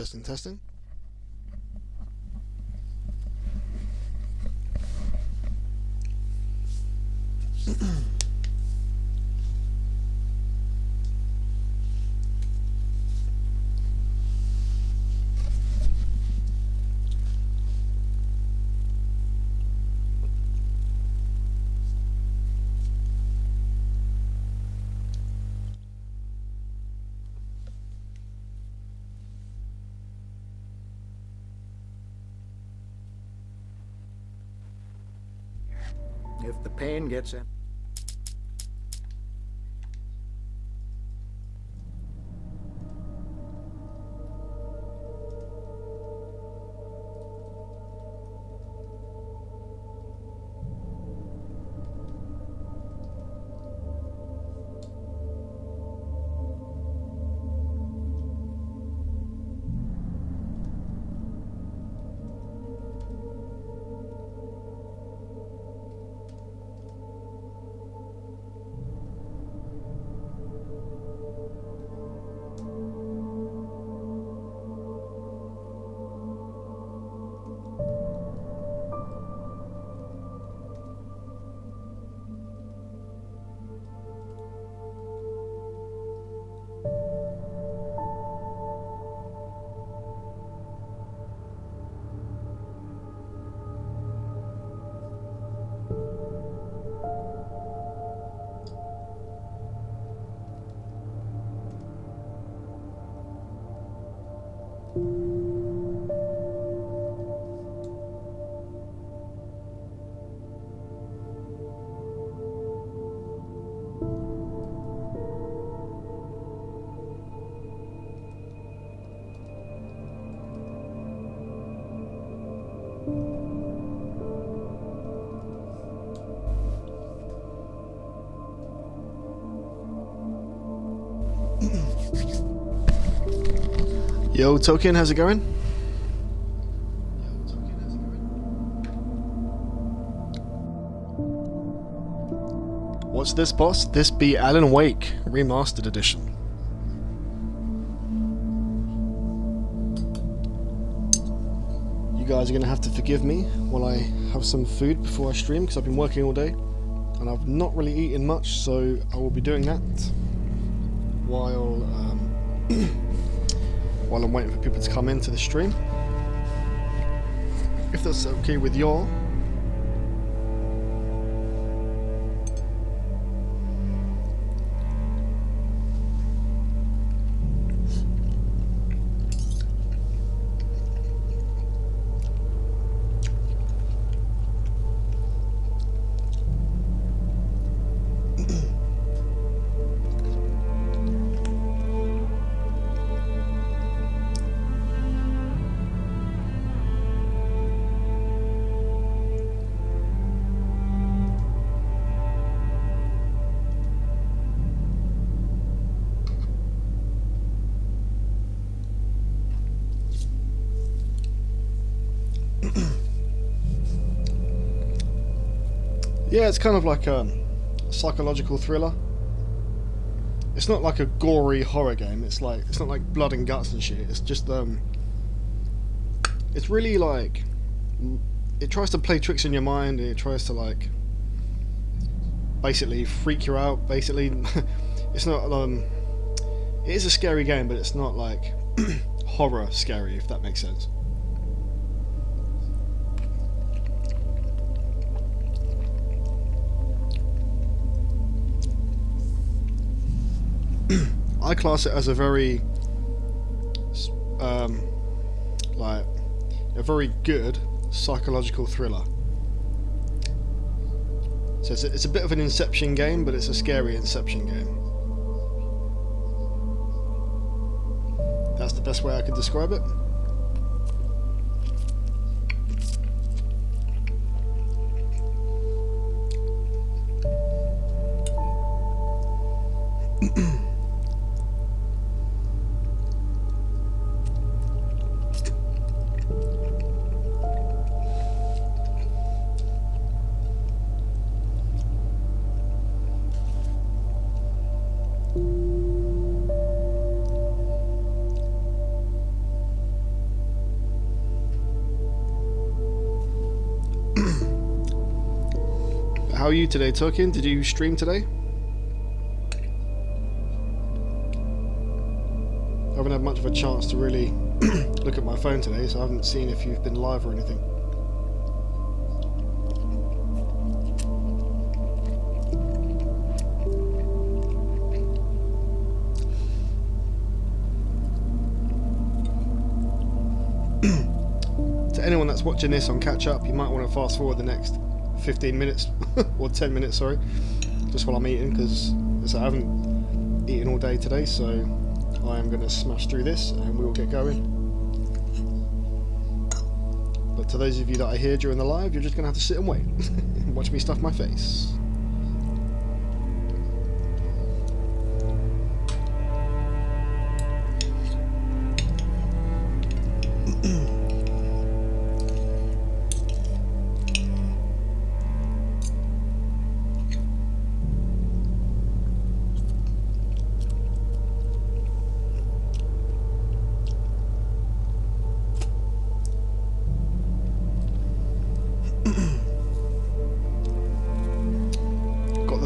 Testing, testing. If the pain gets in. Yo, Token, how's it going? What's this, boss? This be Alan Wake Remastered Edition. You guys are going to have to forgive me while I have some food before I stream, because I've been working all day and I've not really eaten much, so I will be doing that while while I'm waiting for people to come into the stream. If that's okay with y'all. Yeah, it's kind of like a psychological thriller. It's not like a gory horror game. It's not like blood and guts and shit. It's just it's really like, it tries to play tricks in your mind, and it tries to like basically freak you out. Basically, it's not it is a scary game, but it's not like horror scary, if that makes sense. I class it as a very, like, a very good psychological thriller. So it's a bit of an Inception game, but it's a scary Inception game. That's the best way I could describe it. are you today, Turkin? Did you stream today? I haven't had much of a chance to really look at my phone today, so I haven't seen if you've been live or anything. To anyone that's watching this on catch up, you might want to fast forward the next 15 minutes or 10 minutes, sorry, just while I'm eating, because I haven't eaten all day today, so I am going to smash through this and we will get going. But to those of you that are here during the live, you're just going to have to sit and wait and watch me stuff my face.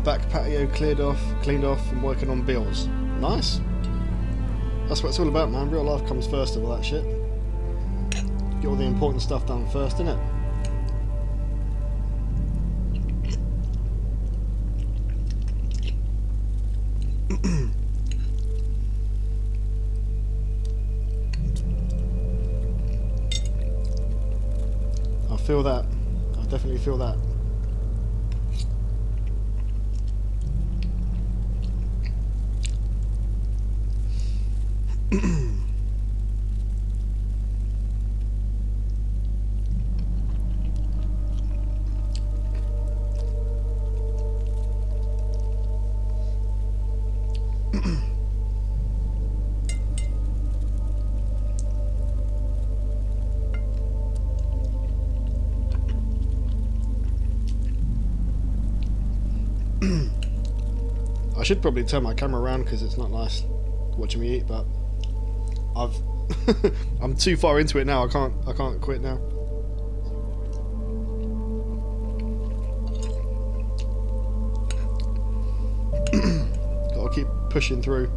Back patio cleaned off and working on bills. Nice. That's what it's all about, man. Real life comes first of all that shit. Get all the important stuff done first, innit? I feel that. I definitely feel that. I should probably turn my camera around because it's not nice watching me eat, but I'm too far into it now. I can't quit now. Gotta keep pushing through.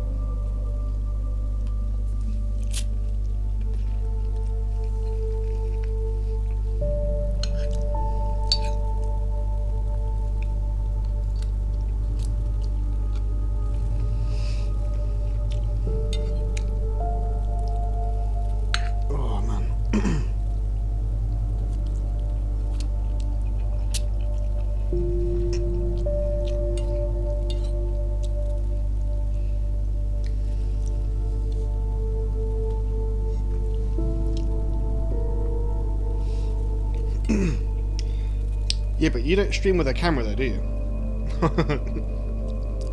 Yeah, but you don't stream with a camera though, do you?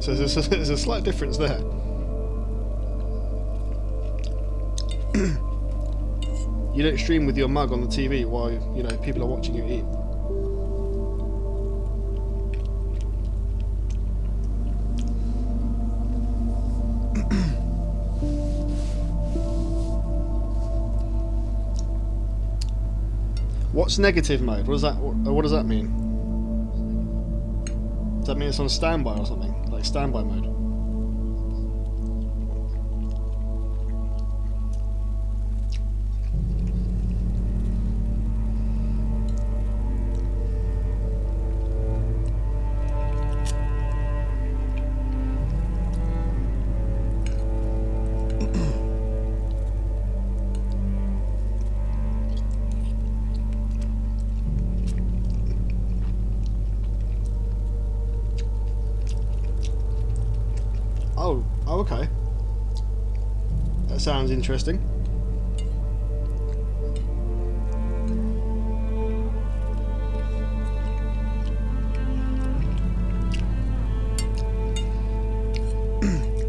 So there's a slight difference there. You don't stream with your mug on the TV while, you know, people are watching you eat. What's negative mode? What does that mean? Does that mean it's on standby or something? Like standby mode? Oh, okay. That sounds interesting.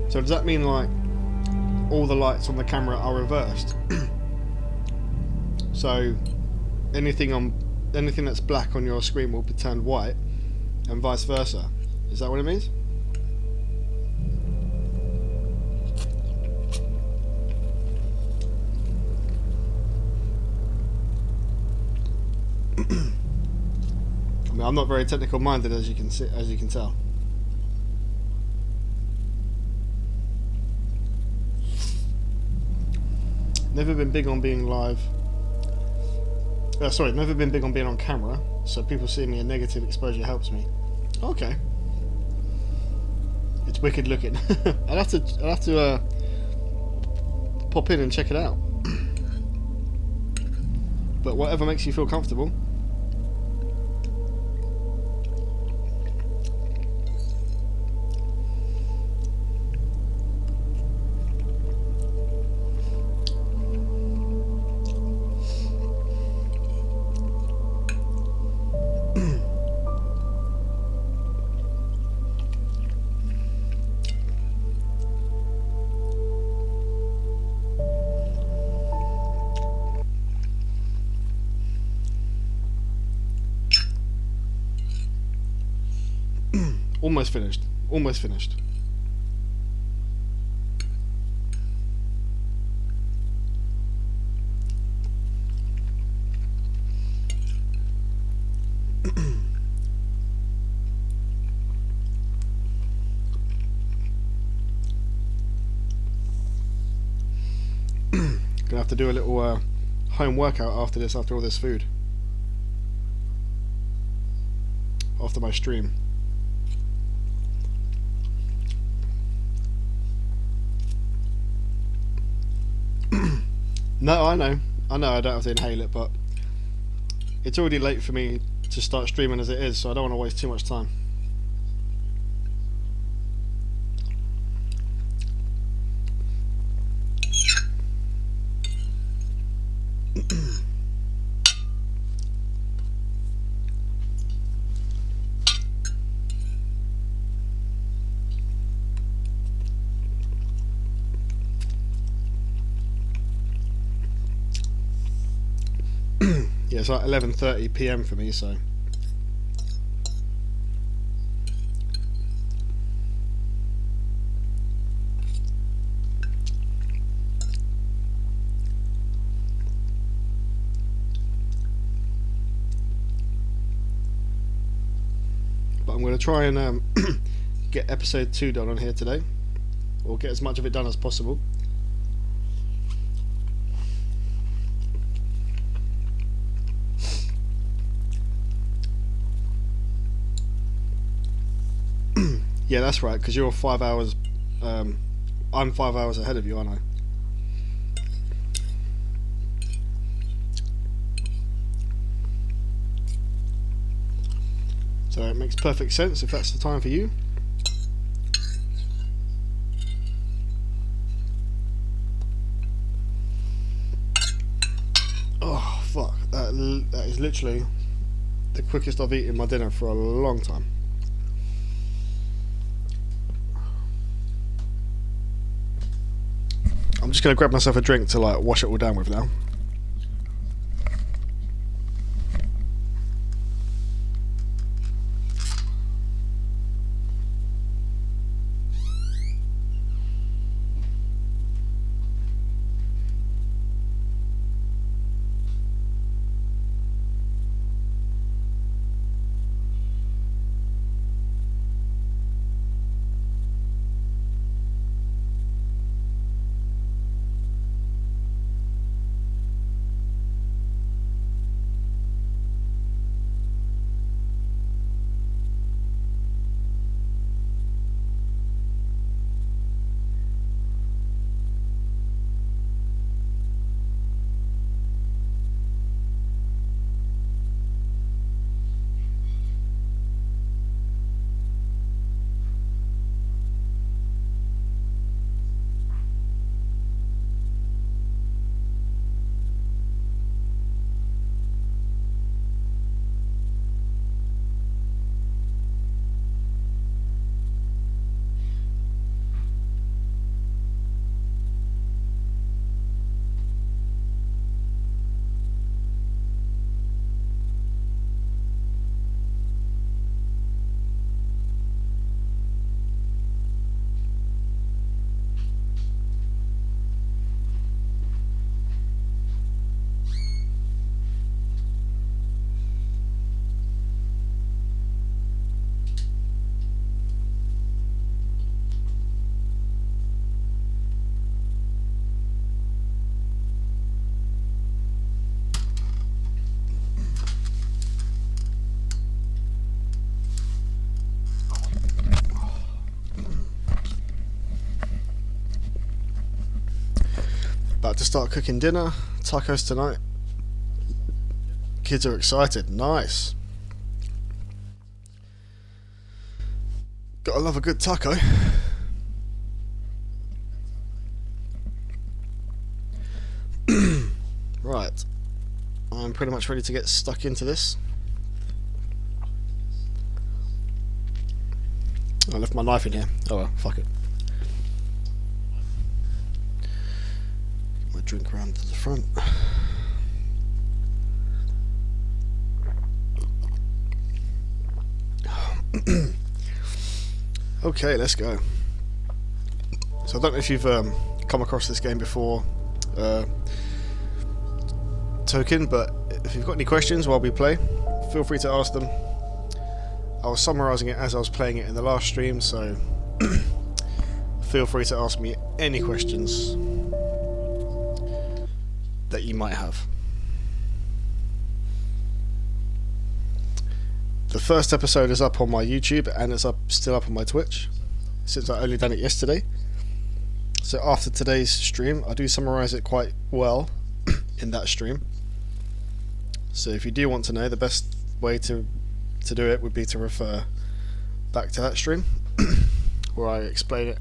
So does that mean like all the lights on the camera are reversed? So anything that's black on your screen will be turned white, and vice versa. Is that what it means? I I'm not very technical minded, as you can see, as you can tell. Never been big on being live. Sorry, never been big on being on camera, so people seeing me in negative exposure helps me. Okay. It's wicked looking. I'll have to pop in and check it out. But whatever makes you feel comfortable. Almost finished. Almost finished. Gonna have to do a little home workout after this, after all this food. After my stream. No, I know I don't have to inhale it, but it's already late for me to start streaming as it is, so I don't want to waste too much time. Yeah, it's like 11:30 PM for me, so. But I'm going to try and get episode 2 done on here today, or get as much of it done as possible. Yeah, that's right, because you're 5 hours, I'm 5 hours ahead of you, aren't I? So it makes perfect sense if that's the time for you. Oh, fuck. That is literally the quickest I've eaten my dinner for a long time. I'm just going to grab myself a drink to like wash it all down with now. About to start cooking dinner. Tacos tonight. Kids are excited. Nice. Gotta love a good taco. Right. I'm pretty much ready to get stuck into this. I left my knife in here. Oh well, fuck it. Get my drink around to the front. Okay, let's go. So I don't know if you've come across this game before, Token, but if you've got any questions while we play, feel free to ask them. I was summarising it as I was playing it in the last stream, so feel free to ask me any questions that you might have. The first episode is up on my YouTube and it's still up on my Twitch since I only done it yesterday. So after today's stream, I do summarise it quite well in that stream. So if you do want to know, the best way to do it would be to refer back to that stream where I explain it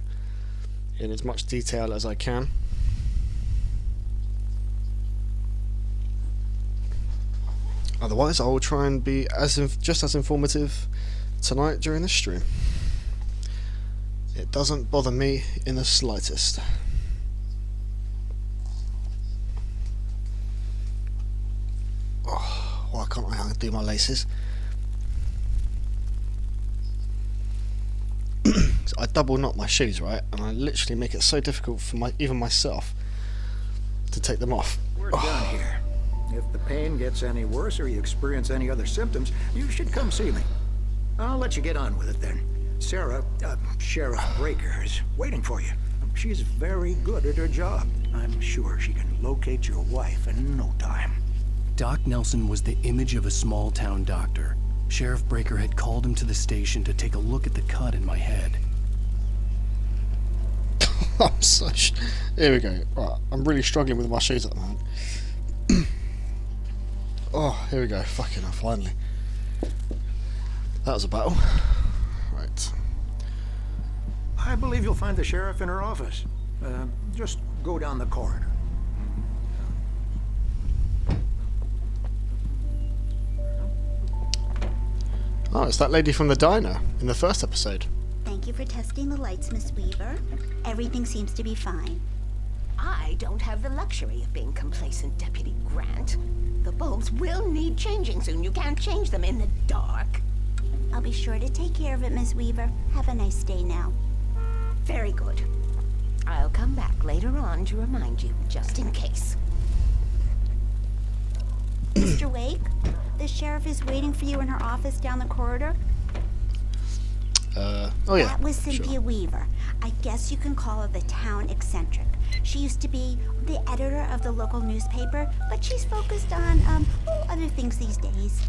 in as much detail as I can. Otherwise, I will try and be just as informative tonight during the stream. It doesn't bother me in the slightest. Oh, why can't I undo my laces? So I double knot my shoes, right? And I literally make it so difficult for even myself to take them off. We're done here. If the pain gets any worse or you experience any other symptoms, you should come see me. I'll let you get on with it then. Sarah, Sheriff Breaker, is waiting for you. She's very good at her job. I'm sure she can locate your wife in no time. Doc Nelson was the image of a small-town doctor. Sheriff Breaker had called him to the station to take a look at the cut in my head. I'm such... Here we go. Right, I'm really struggling with my shoes at the moment. Oh, here we go. Fucking hell, finally. That was a battle. Right. I believe you'll find the sheriff in her office. Just go down the corridor. Oh, it's that lady from the diner in the first episode. Thank you for testing the lights, Miss Weaver. Everything seems to be fine. I don't have the luxury of being complacent, Deputy Grant. The bulbs will need changing soon. You can't change them in the dark. I'll be sure to take care of it, Miss Weaver. Have a nice day now. Very good. I'll come back later on to remind you, just in case. Mr. Wake, the sheriff is waiting for you in her office down the corridor. Oh yeah. That was Cynthia sure. Weaver. I guess you can call her the town eccentric. She used to be the editor of the local newspaper, but she's focused on, other things these days.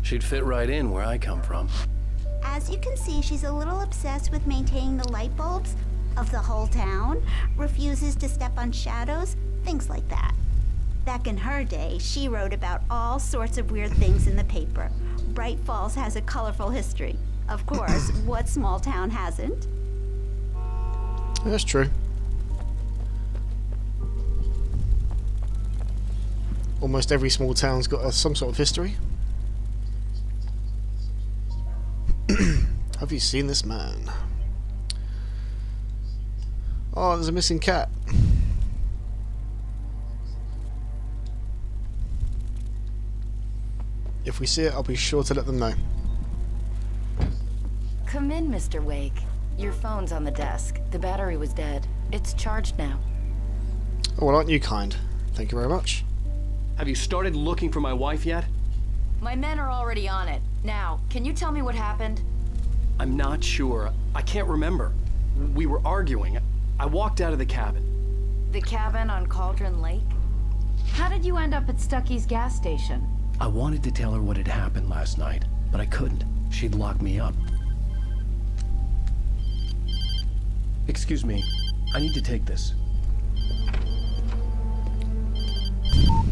She'd fit right in where I come from. As you can see, she's a little obsessed with maintaining the light bulbs of the whole town, refuses to step on shadows, things like that. Back in her day, she wrote about all sorts of weird things in the paper. Bright Falls has a colorful history. Of course, what small town hasn't? That's true. Almost every small town's got some sort of history. Have you seen this man? Oh, there's a missing cat. If we see it, I'll be sure to let them know. Come in, Mr. Wake. Your phone's on the desk. The battery was dead. It's charged now. Oh, well, aren't you kind? Thank you very much. Have you started looking for my wife yet? My men are already on it. Now, can you tell me what happened? I'm not sure. I can't remember. We were arguing. I walked out of the cabin. The cabin on Cauldron Lake? How did you end up at Stucky's gas station? I wanted to tell her what had happened last night, but I couldn't. She'd lock me up. Excuse me. I need to take this.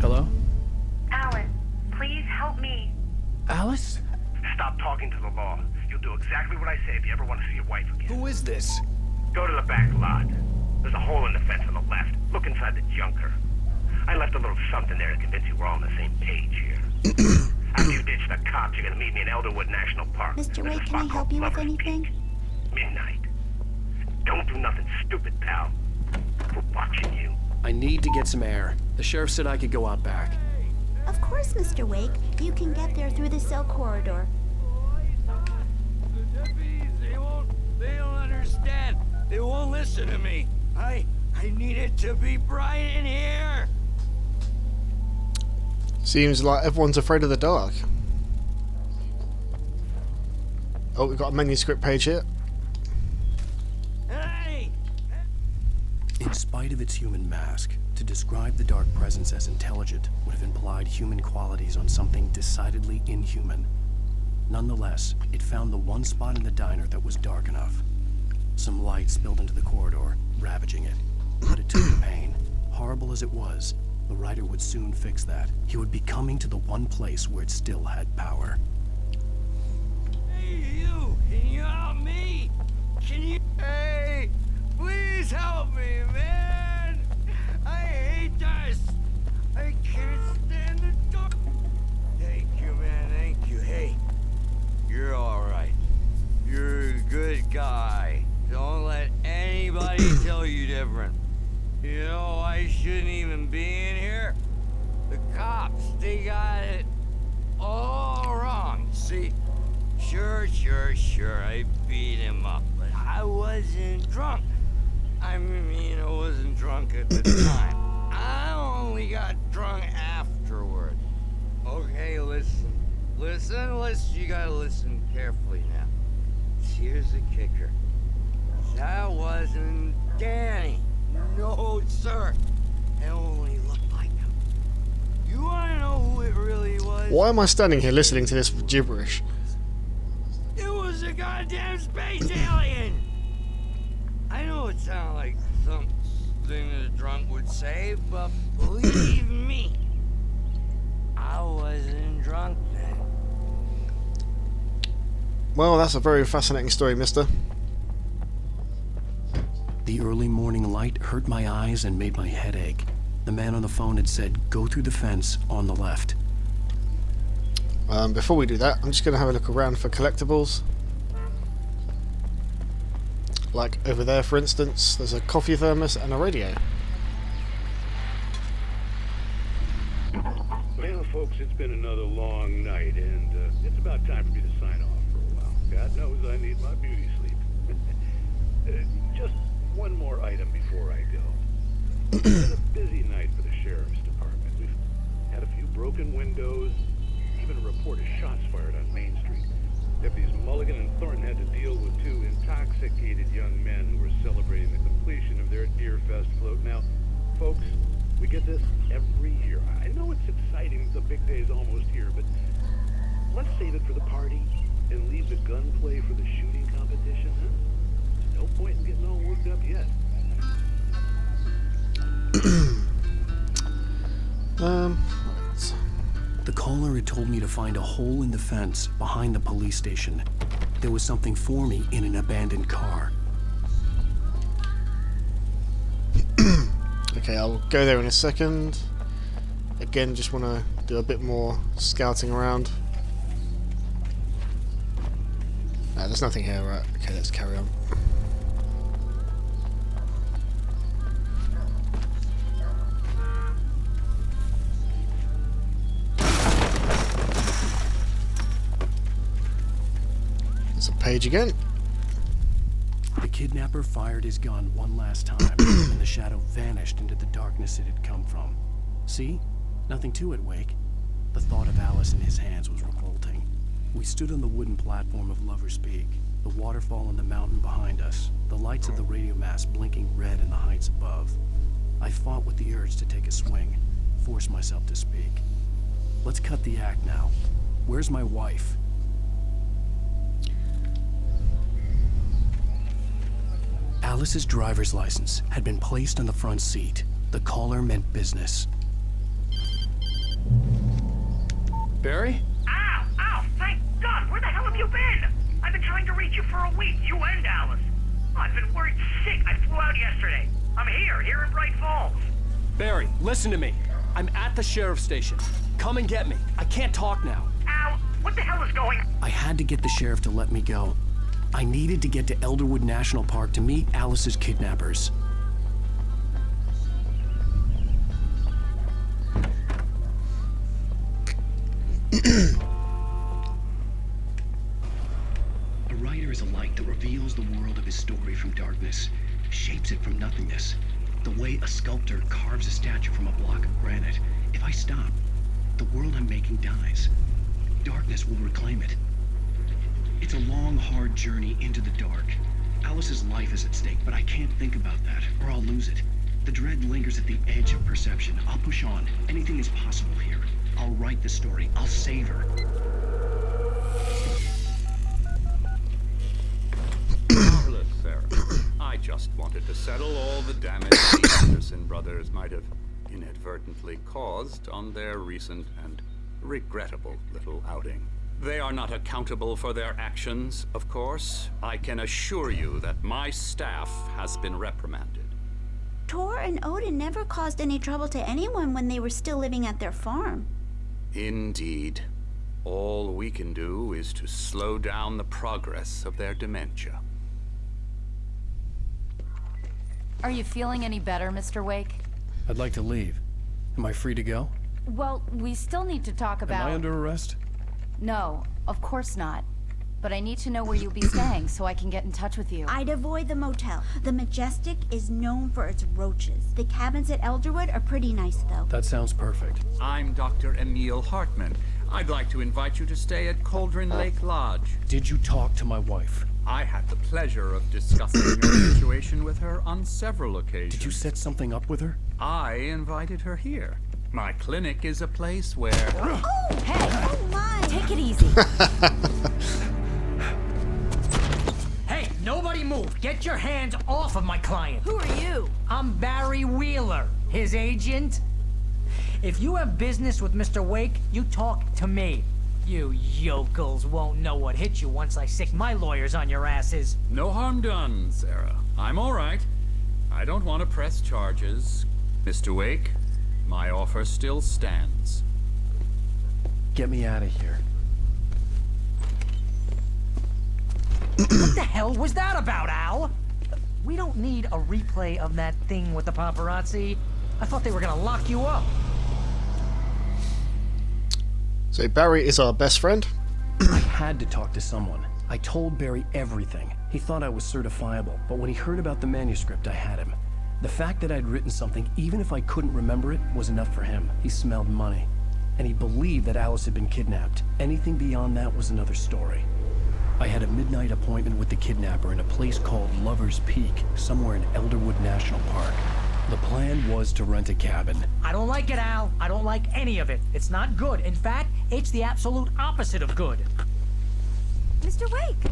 Hello? Alan, please help me. Alice? Stop talking to the law. You'll do exactly what I say if you ever want to see your wife again. Who is this? Go to the back lot. There's a hole in the fence on the left. Look inside the junker. I left a little something there to convince you we're all on the same page here. After you ditch the cops, you're gonna meet me in Elderwood National Park. Mr. There's a Wade, can spot I help called you with Lover's anything? Peak. Midnight. Don't do nothing stupid, pal. We're watching you. I need to get some air. The sheriff said I could go out back. Of course, Mr. Wake. You can get there through the cell corridor. The deputies, they don't understand. They won't listen to me. I need it to be bright in here. Seems like everyone's afraid of the dark. Oh, we've got a manuscript page here. Hey! In spite of its human mask, to describe the dark presence as intelligent would have implied human qualities on something decidedly inhuman. Nonetheless, it found the one spot in the diner that was dark enough. Some light spilled into the corridor, ravaging it. But it took the pain. Horrible as it was, the writer would soon fix that. He would be coming to the one place where it still had power. Hey, you! Can you help me? Can you... Hey! Please help me, man! I hate this! I can't stand the dark! Thank you, man, thank you. Hey, you're alright. You're a good guy. Don't let anybody tell you different. You know, I shouldn't even be in here. The cops, they got it all wrong. See, sure, I beat him up, but I wasn't drunk. I mean, I wasn't drunk at the time. I only got drunk afterward. Okay, listen, you gotta listen carefully now. Here's the kicker. That wasn't Danny. No, sir. It only looked like him. You wanna know who it really was? Why am I standing here listening to this gibberish? It was a goddamn space alien! I know it sounds like something that a drunk would say, but believe me, I wasn't drunk then. Well, that's a very fascinating story, mister. The early morning light hurt my eyes and made my head ache. The man on the phone had said, go through the fence on the left. Before we do that, I'm just going to have a look around for collectibles. Like over there, for instance, there's a coffee thermos and a radio. Well, folks, it's been another long night, and it's about time for me to sign off for a while. God knows I need my beauty sleep. Just one more item before I go. It's been a busy night for the sheriff's department. We've had a few broken windows, even a report of shots fired on Main Street. Deputies Mulligan and Thornton had to deal with two intoxicated young men who were celebrating the completion of their Deer Fest float. Now, folks, we get this every year. I know it's exciting, the big day's almost here, but let's save it for the party and leave the gunplay for the shooting competition, huh? No point in getting all worked up yet. Right. The caller had told me to find a hole in the fence behind the police station. There was something for me in an abandoned car. Okay, I'll go there in a second. Again, just want to do a bit more scouting around. No, there's nothing here, right? Okay, let's carry on. There's a page again. The kidnapper fired his gun one last time, and the shadow vanished into the darkness it had come from. See? Nothing to it, Wake. The thought of Alice in his hands was revolting. We stood on the wooden platform of Lover's Peak, the waterfall on the mountain behind us, the lights of the radio mast blinking red in the heights above. I fought with the urge to take a swing, force myself to speak. Let's cut the act now. Where's my wife? Alice's driver's license had been placed on the front seat. The caller meant business. Barry? Ow! Ow! Thank God! Where the hell have you been? I've been trying to reach you for a week, you and Alice. I've been worried sick. I flew out yesterday. I'm here in Bright Falls. Barry, listen to me. I'm at the sheriff's station. Come and get me. I can't talk now. Al, what the hell is going... I had to get the sheriff to let me go. I needed to get to Elderwood National Park to meet Alice's kidnappers. A writer is a light that reveals the world of his story from darkness, shapes it from nothingness. The way a sculptor carves a statue from a block of granite. If I stop, the world I'm making dies. Darkness will reclaim it. It's a long, hard journey into the dark. Alice's life is at stake, but I can't think about that, or I'll lose it. The dread lingers at the edge of perception. I'll push on. Anything is possible here. I'll write the story. I'll save her. Marvelous, Sarah. I just wanted to settle all the damage the Anderson brothers might have inadvertently caused on their recent and regrettable little outing. They are not accountable for their actions, of course. I can assure you that my staff has been reprimanded. Tor and Odin never caused any trouble to anyone when they were still living at their farm. Indeed. All we can do is to slow down the progress of their dementia. Are you feeling any better, Mr. Wake? I'd like to leave. Am I free to go? Well, we still need to talk about... Am I under arrest? No, of course not. But I need to know where you'll be staying so I can get in touch with you. I'd avoid the motel. The Majestic is known for its roaches. The cabins at Elderwood are pretty nice, though. That sounds perfect. I'm Dr. Emil Hartman. I'd like to invite you to stay at Cauldron Lake Lodge. Did you talk to my wife? I had the pleasure of discussing your situation with her on several occasions. Did you set something up with her? I invited her here. My clinic is a place where... Oh, hey! Oh, my! Take it easy. Hey, nobody move! Get your hands off of my client! Who are you? I'm Barry Wheeler, his agent. If you have business with Mr. Wake, you talk to me. You yokels won't know what hit you once I sick my lawyers on your asses. No harm done, Sarah. I'm all right. I don't want to press charges. Mr. Wake, my offer still stands. Get me out of here. What the hell was that about, Al? We don't need a replay of that thing with the paparazzi. I thought they were gonna lock you up. So Barry is our best friend. I had to talk to someone. I told Barry everything. He thought I was certifiable, but when he heard about the manuscript, I had him. The fact that I'd written something, even if I couldn't remember it, was enough for him. He smelled money. And he believed that Alice had been kidnapped. Anything beyond that was another story. I had a midnight appointment with the kidnapper in a place called Lover's Peak, somewhere in Elderwood National Park. The plan was to rent a cabin. I don't like it, Al. I don't like any of it. It's not good. In fact, it's the absolute opposite of good. Mr. Wake!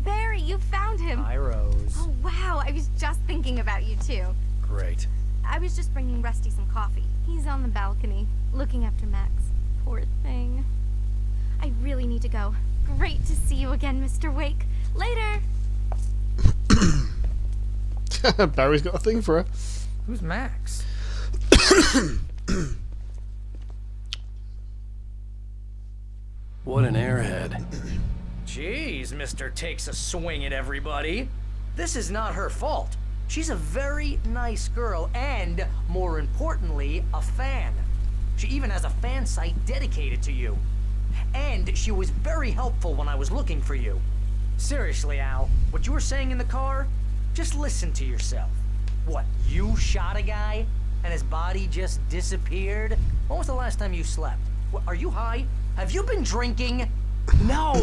Barry, you found him. Hi, Rose. Oh, wow. I was just thinking about you, too. Great. I was just bringing Rusty some coffee. He's on the balcony, looking after Max. Poor thing. I really need to go. Great to see you again, Mr. Wake. Later! Barry's got a thing for her. Who's Max? What an airhead. Jeez, Mr. Takes a swing at everybody. This is not her fault. She's a very nice girl and, more importantly, a fan. She even has a fan site dedicated to you. And she was very helpful when I was looking for you. Seriously, Al, what you were saying in the car, just listen to yourself. What, you shot a guy and his body just disappeared? When was the last time you slept? What, are you high? Have you been drinking? No!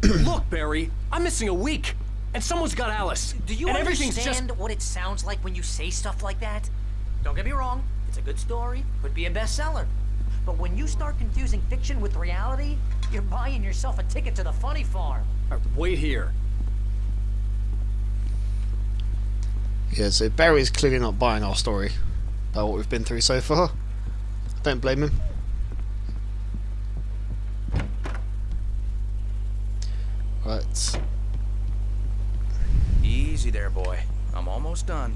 Look, Barry, I'm missing a week, and someone's got Alice. Do you and understand what it sounds like when you say stuff like that? Don't get me wrong, it's a good story, could be a bestseller. But when you start confusing fiction with reality, you're buying yourself a ticket to the funny farm. Wait here. Yeah, so Barry's clearly not buying our story about what we've been through so far. Don't blame him. there, boy. I'm almost done.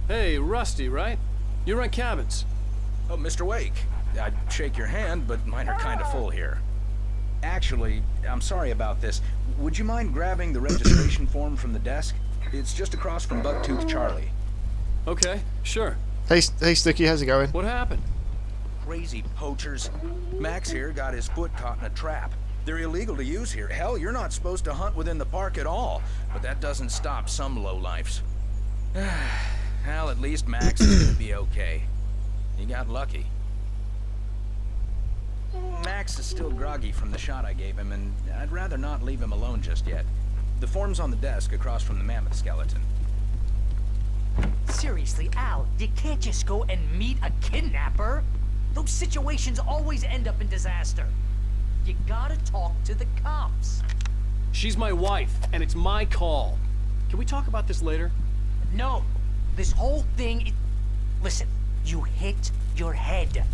Hey, Rusty, right? You rent cabins. Oh, Mr. Wake. I'd shake your hand, but mine are kind of full here. Actually, I'm sorry about this. Would you mind grabbing the registration form from the desk? It's just across from Bucktooth Charlie. Okay, sure. Hey, Sticky, how's it going? What happened? Crazy poachers. Max here got his foot caught in a trap. They're illegal to use here. Hell, you're not supposed to hunt within the park at all. But that doesn't stop some lowlifes. Well, at least Max is gonna be okay. He got lucky. Max is still groggy from the shot I gave him, and I'd rather not leave him alone just yet. The form's on the desk across from the mammoth skeleton. Seriously, Al, you can't just go and meet a kidnapper. Those situations always end up in disaster. You gotta talk to the cops. She's my wife, and it's my call. Can we talk about this later? No, this whole thing is... Listen, you hit your head.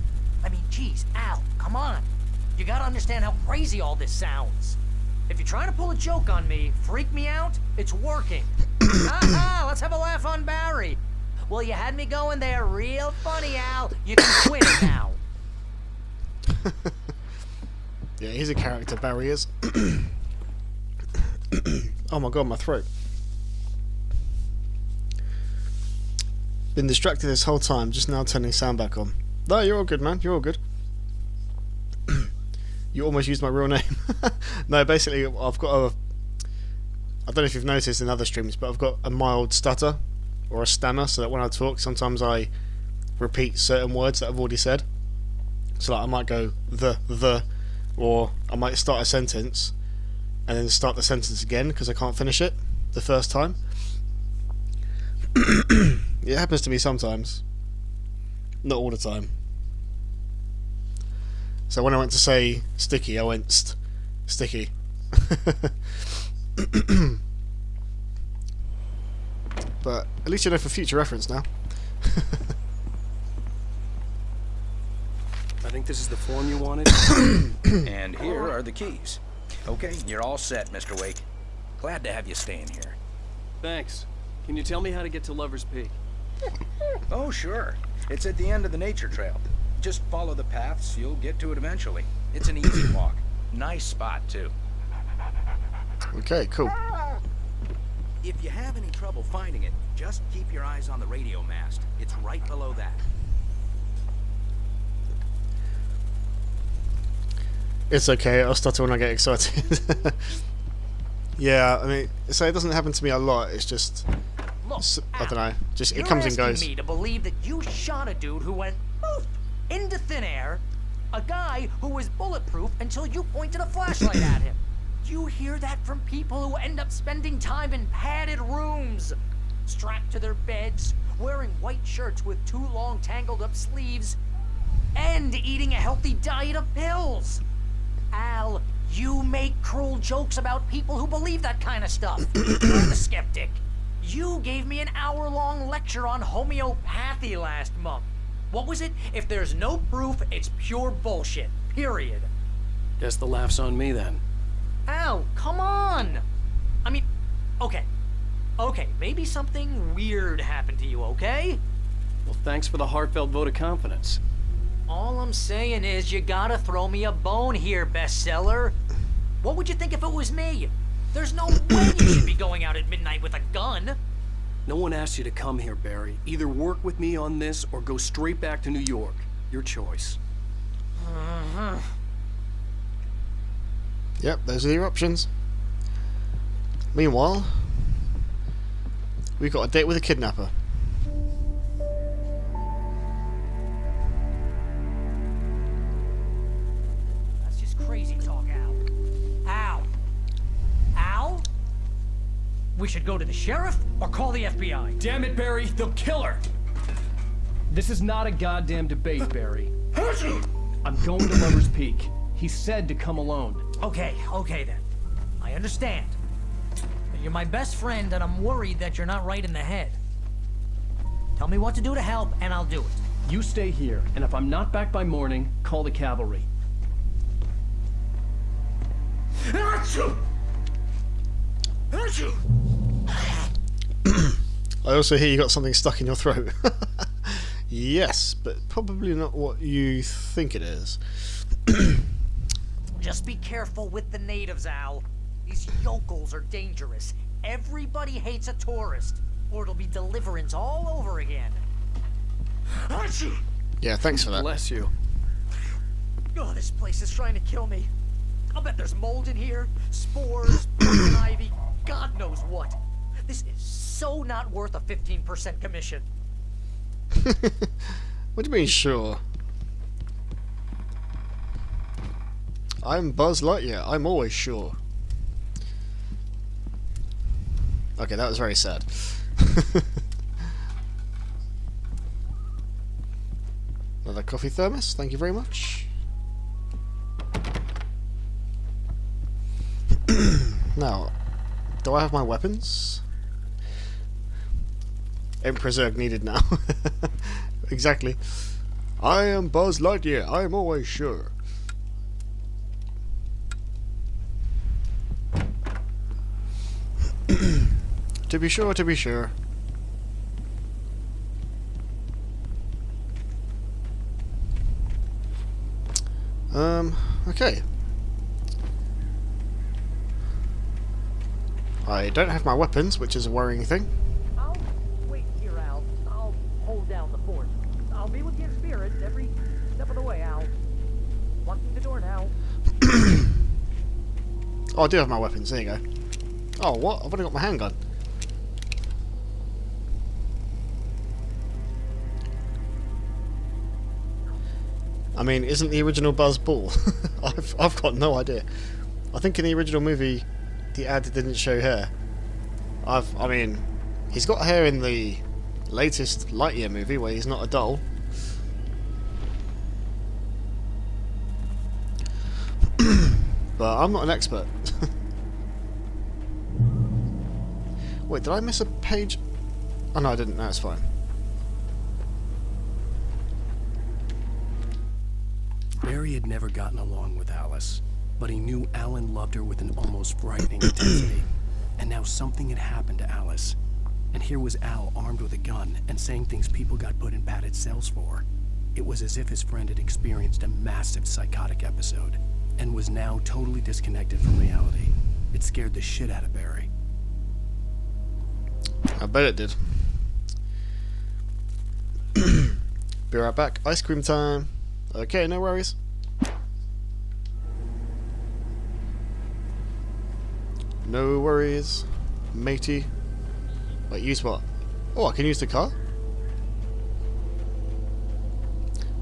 I mean, geez, Al, come on. You gotta understand how crazy all this sounds. If you're trying to pull a joke on me, freak me out, it's working. Haha, let's have a laugh on Barry. Well, you had me going there real funny, Al. You can quit it now. Yeah, he's a character, Barry is. Oh my god, my throat. Been distracted this whole time, just now turning sound back on. No, you're all good, man. You're all good. You almost used my real name. No, basically, I've got a... I don't know if you've noticed in other streams, but I've got a mild stutter or a stammer, so that when I talk, sometimes I repeat certain words that I've already said. So like, I might go the, or I might start a sentence and then start the sentence again because I can't finish it the first time. It happens to me sometimes. Not all the time. So when I went to say sticky, I went sticky. But at least you know for future reference now. I think this is the form you wanted. And here are the keys. Okay, you're all set, Mr. Wake. Glad to have you staying here. Thanks. Can you tell me how to get to Lover's Peak? Oh, sure. It's at the end of the nature trail. Just follow the paths, you'll get to it eventually. It's an easy walk. Nice spot, too. Okay, cool. If you have any trouble finding it, just keep your eyes on the radio mast. It's right below that. It's okay, I'll stutter when I get excited. Yeah, I mean, so it doesn't happen to me a lot, it's just... Look, I don't know, just it you're comes and goes. asking me to believe that you shot a dude who went poof into thin air, a guy who was bulletproof until you pointed a flashlight at him. You hear that from people who end up spending time in padded rooms, strapped to their beds, wearing white shirts with too long tangled up sleeves, and eating a healthy diet of pills. Al, you make cruel jokes about people who believe that kind of stuff. You're the skeptic. You gave me an hour-long lecture on homeopathy last month. What was it? If there's no proof, it's pure bullshit. Period. Guess the laugh's on me then. Al, come on! I mean, okay. Okay, maybe something weird happened to you, okay? Well, thanks for the heartfelt vote of confidence. All I'm saying is you gotta throw me a bone here, bestseller. What would you think if it was me? There's no way you should be going out at midnight with a gun. No one asked you to come here, Barry. Either work with me on this or go straight back to New York. Your choice. Uh-huh. Yep, those are your options. Meanwhile, we've got a date with a kidnapper. That's just crazy talk, Al. Al? Al? We should go to the sheriff or call the FBI. Damn it, Barry, they'll kill her! This is not a goddamn debate, Barry. I'm going to Lover's Peak. He said to come alone. Okay then. I understand. But you're my best friend and I'm worried that you're not right in the head. Tell me what to do to help and I'll do it. You stay here, and if I'm not back by morning, call the cavalry. I also hear you got something stuck in your throat. Yes, but probably not what you think it is. Just be careful with the natives, Al. These yokels are dangerous. Everybody hates a tourist, or it'll be Deliverance all over again. Achoo! Yeah, thanks for that. Bless you. Oh, this place is trying to kill me. I'll bet there's mold in here, spores, poison ivy, God knows what. This is so not worth a 15% commission. What do you mean, sure? I'm Buzz Lightyear. I'm always sure. Okay, that was very sad. Another coffee thermos. Thank you very much. Now, do I have my weapons? Emperor's Zerg needed now. Exactly. I am Buzz Lightyear. I am always sure. To be sure, to be sure. Okay. I don't have my weapons, which is a worrying thing. I'll wait here, Al. I'll hold down the fort. I'll be with you in spirit every step of the way, Al. Locking the door now. Oh, I do have my weapons. There you go. Oh, what? I've only got my handgun. I mean, isn't the original Buzz bald? I've got no idea. I think in the original movie, the ad didn't show hair. I mean, he's got hair in the latest Lightyear movie where he's not a doll. But I'm not an expert. Wait, did I miss a page? Oh no, I didn't. No, it's fine. Barry had never gotten along with Alice, but he knew Alan loved her with an almost frightening intensity. And now something had happened to Alice. And here was Al armed with a gun and saying things people got put in padded cells for. It was as if his friend had experienced a massive psychotic episode and was now totally disconnected from reality. It scared the shit out of Barry. I bet it did. Be right back. Ice cream time. Okay, no worries. No worries, matey. Wait, use what? Oh, I can use the car?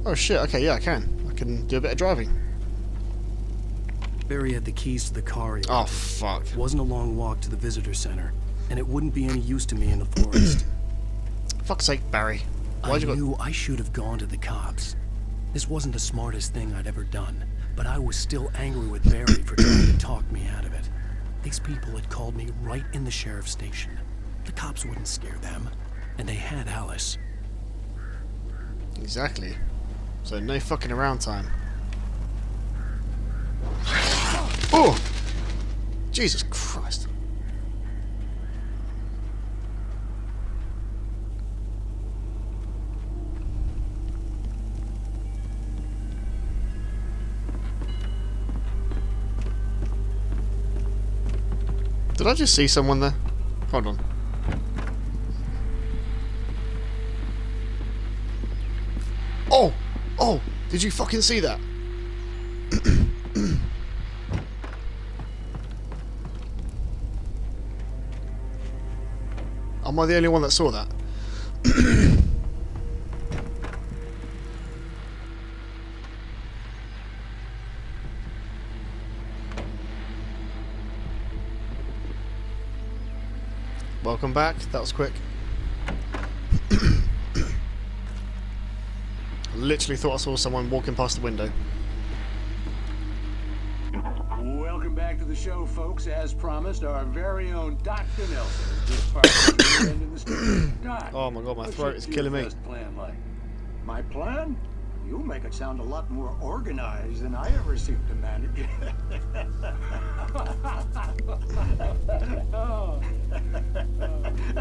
Oh shit, okay, yeah, I can. I can do a bit of driving. Barry had the keys to the car. Oh, fuck. It wasn't a long walk to the visitor center, and it wouldn't be any use to me in the forest. Fuck's sake, Barry. I knew I should have gone to the cops. This wasn't the smartest thing I'd ever done, but I was still angry with Barry for trying to talk me out of it. These people had called me right in the sheriff's station. The cops wouldn't scare them, and they had Alice. Exactly. So no fucking around time. Oh! Jesus Christ. Did I just see someone there? Hold on. Oh! Oh! Did you fucking see that? Am I the only one that saw that? Welcome back. That was quick. Literally thought I saw someone walking past the window. Welcome back to the show, folks. As promised, our very own Dr. Nelson is just parked into the studio. Doc, oh my god, my throat is killing me. Plan like? My plan? You make it sound a lot more organized than I ever seem to manage.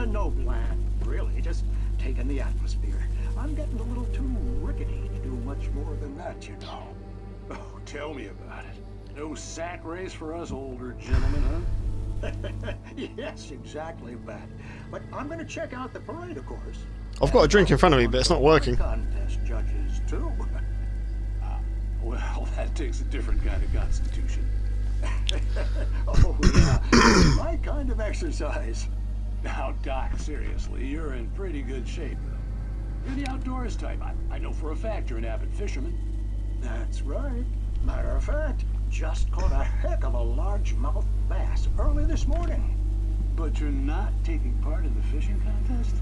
No plan. really. Just taking the atmosphere. I'm getting a little too rickety to do much more than that, you know. Oh, tell me about it. No sack race for us older gentlemen, huh? Yes, exactly that. But I'm going to check out the parade, of course. I've got a drink in front of me, but it's not working. Contest judges, too. Well, that takes a different kind of constitution. Oh, yeah. My kind of exercise. Now, Doc, seriously, you're in pretty good shape, though. You're the outdoors type. I know for a fact you're an avid fisherman. That's right. Matter of fact, just caught a heck of a largemouth bass early this morning. But you're not taking part in the fishing contest?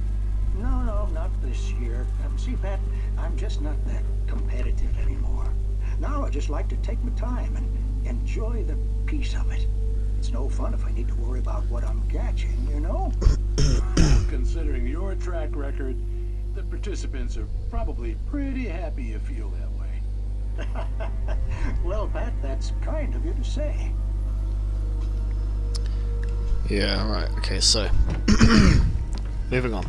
No, not this year. See, Pat, I'm just not that competitive anymore. Now I just like to take my time and enjoy the peace of it. It's no fun if I need to worry about what I'm catching, you know? Considering your track record, the participants are probably pretty happy you feel that way. Well, Pat, that's kind of you to say. Yeah, right. Okay, so moving on.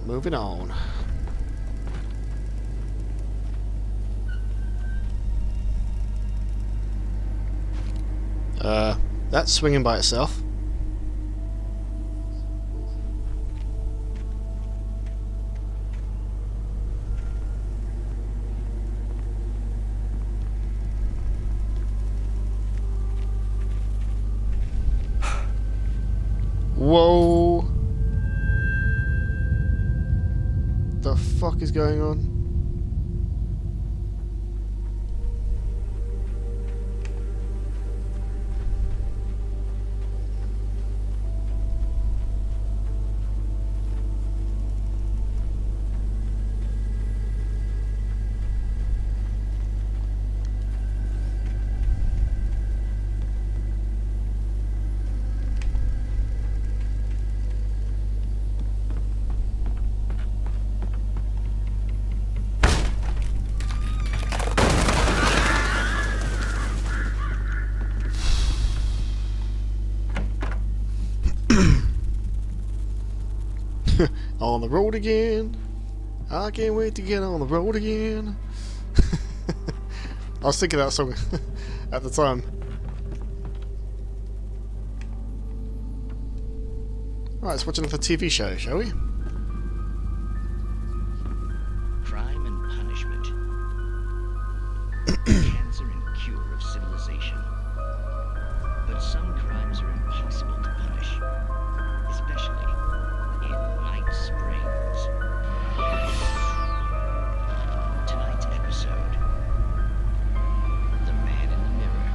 Moving on. That's swinging by itself. Whoa. The fuck is going on? On the road again. I can't wait to get on the road again. I was thinking that song at the time. Right, let's watch another TV show, shall we? Crime and punishment. Cancer and cure of civilization. But some crimes are impossible to punish, especially in Night Springs. Tonight's episode, The Man in the Mirror.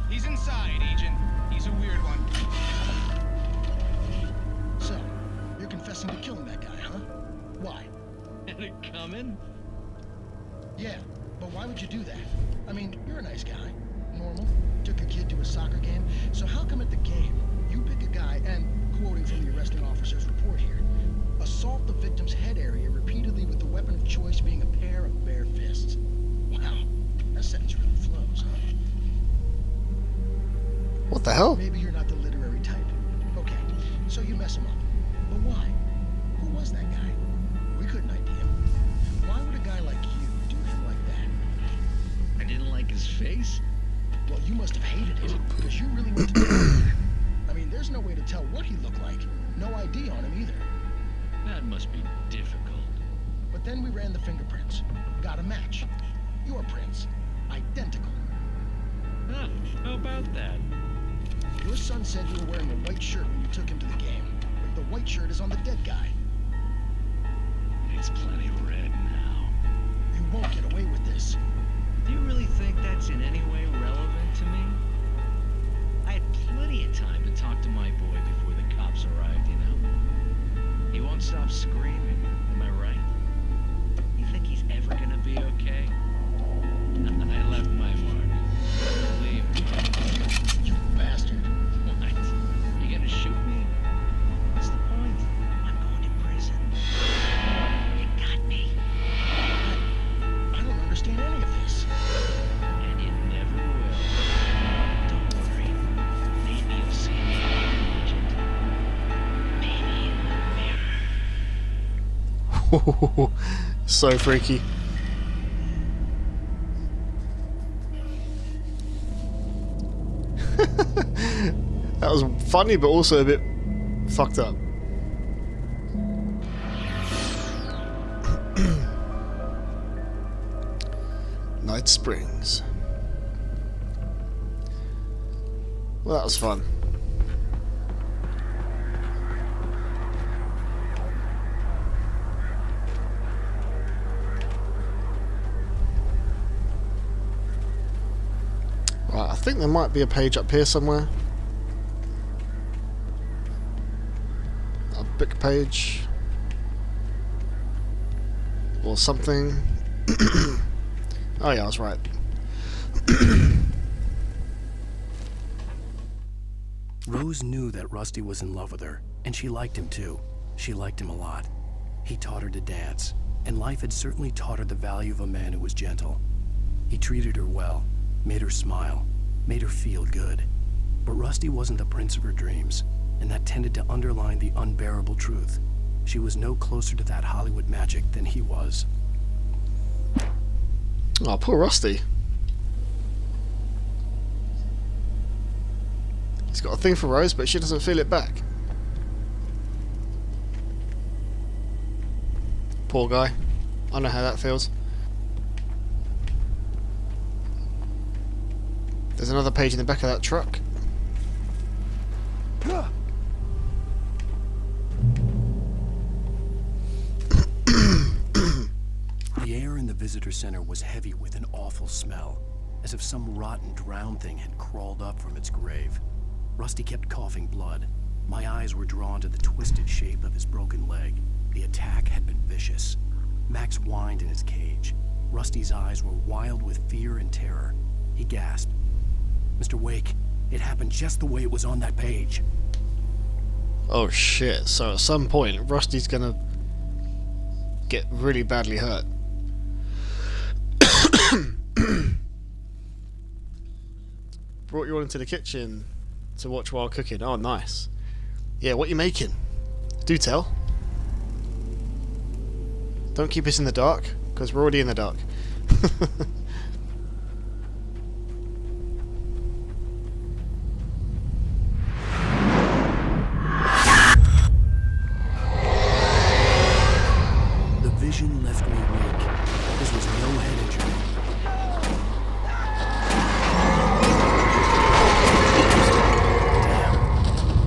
He's inside, Agent. He's a weird one. So, you're confessing to killing that guy, huh? Why? Had it coming? Yeah, but why would you do that? I mean, you're a nice guy. Normal. Took a kid to a soccer game. So how come at the game, you pick a guy and, quoting from the arresting officer's report here, assault the victim's head area repeatedly with the weapon of choice being a pair of bare fists? Wow, that sentence really flows, huh? What the hell? Maybe you're not the literary type. Okay, so you mess him up. But why? Who was that guy? We couldn't ID him. Why would a guy like you do him like that? I didn't like his face? Well, you must have hated it, because you really went to town. I mean, there's no way to tell what he looked like. No ID on him either. That must be difficult. But then we ran the fingerprints. Got a match. Your prints. Identical. Huh, how about that? Your son said you were wearing a white shirt when you took him to the game. But the white shirt is on the dead guy. It's plenty red now. You won't get away with this. Do you really think that's in any way relevant to me? I had plenty of time to talk to my boy before the cops arrived, you know? He won't stop screaming, am I right? You think he's ever gonna be okay? I left my mark. Believe me. You bastard. What? You gonna shoot me? What's the point? I'm going to prison. You got me. So freaky. That was funny, but also a bit fucked up. Night Springs. Well, that was fun. Right, I think there might be a page up here somewhere. A book page. Or something. Oh yeah, I was right. Rose knew that Rusty was in love with her, and she liked him too. She liked him a lot. He taught her to dance, and life had certainly taught her the value of a man who was gentle. He treated her well, made her smile, made her feel good. But Rusty wasn't the prince of her dreams, and that tended to underline the unbearable truth. She was no closer to that Hollywood magic than he was. Oh, poor Rusty. He's got a thing for Rose, but she doesn't feel it back. Poor guy. I know how that feels. There's another page in the back of that truck. The air in the visitor center was heavy with an awful smell, as if some rotten drowned thing had crawled up from its grave. Rusty kept coughing blood. My eyes were drawn to the twisted shape of his broken leg. The attack had been vicious. Max whined in his cage. Rusty's eyes were wild with fear and terror. He gasped. Mr. Wake, it happened just the way it was on that page. Oh shit, so at some point Rusty's gonna get really badly hurt. Brought you all into the kitchen to watch while cooking. Oh, nice. Yeah, what you making? Do tell. Don't keep us in the dark, because we're already in the dark. The vision left me weak. This was no head injury.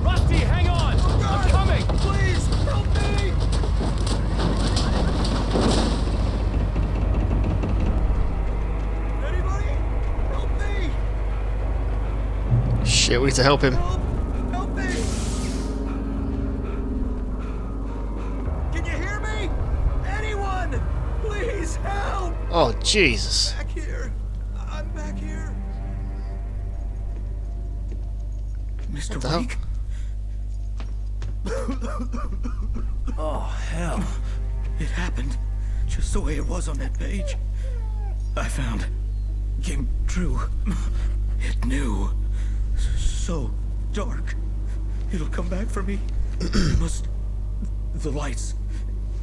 Rusty, hang on! I'm coming! Please, help me! Anybody? Help me! Shit, we need to help him. Help me! Can you hear me? Anyone? Please help! Oh, Jesus. Back here. I'm back here. Mr. What the hell? Wake? Oh, hell. It happened just the way it was on that page. I found. Came true. It knew. So dark. It'll come back for me. I must. The lights.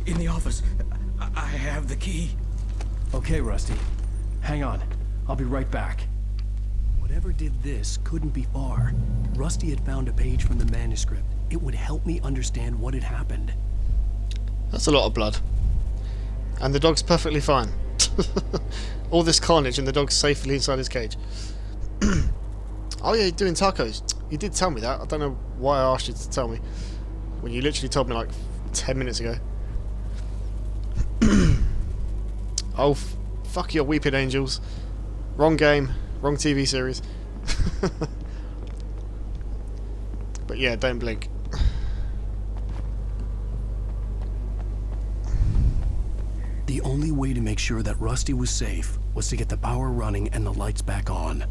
In the office. I have the key. Okay, Rusty. Hang on. I'll be right back. Whatever did this couldn't be far. Rusty had found a page from the manuscript. It would help me understand what had happened. That's a lot of blood. And the dog's perfectly fine. All this carnage and the dog's safely inside his cage. Oh yeah, you're doing tacos. You did tell me that. I don't know why I asked you to tell me. When you literally told me like 10 minutes ago. Oh, fuck your weeping angels. Wrong game. Wrong TV series. But yeah, don't blink. The only way to make sure that Rusty was safe was to get the power running and the lights back on.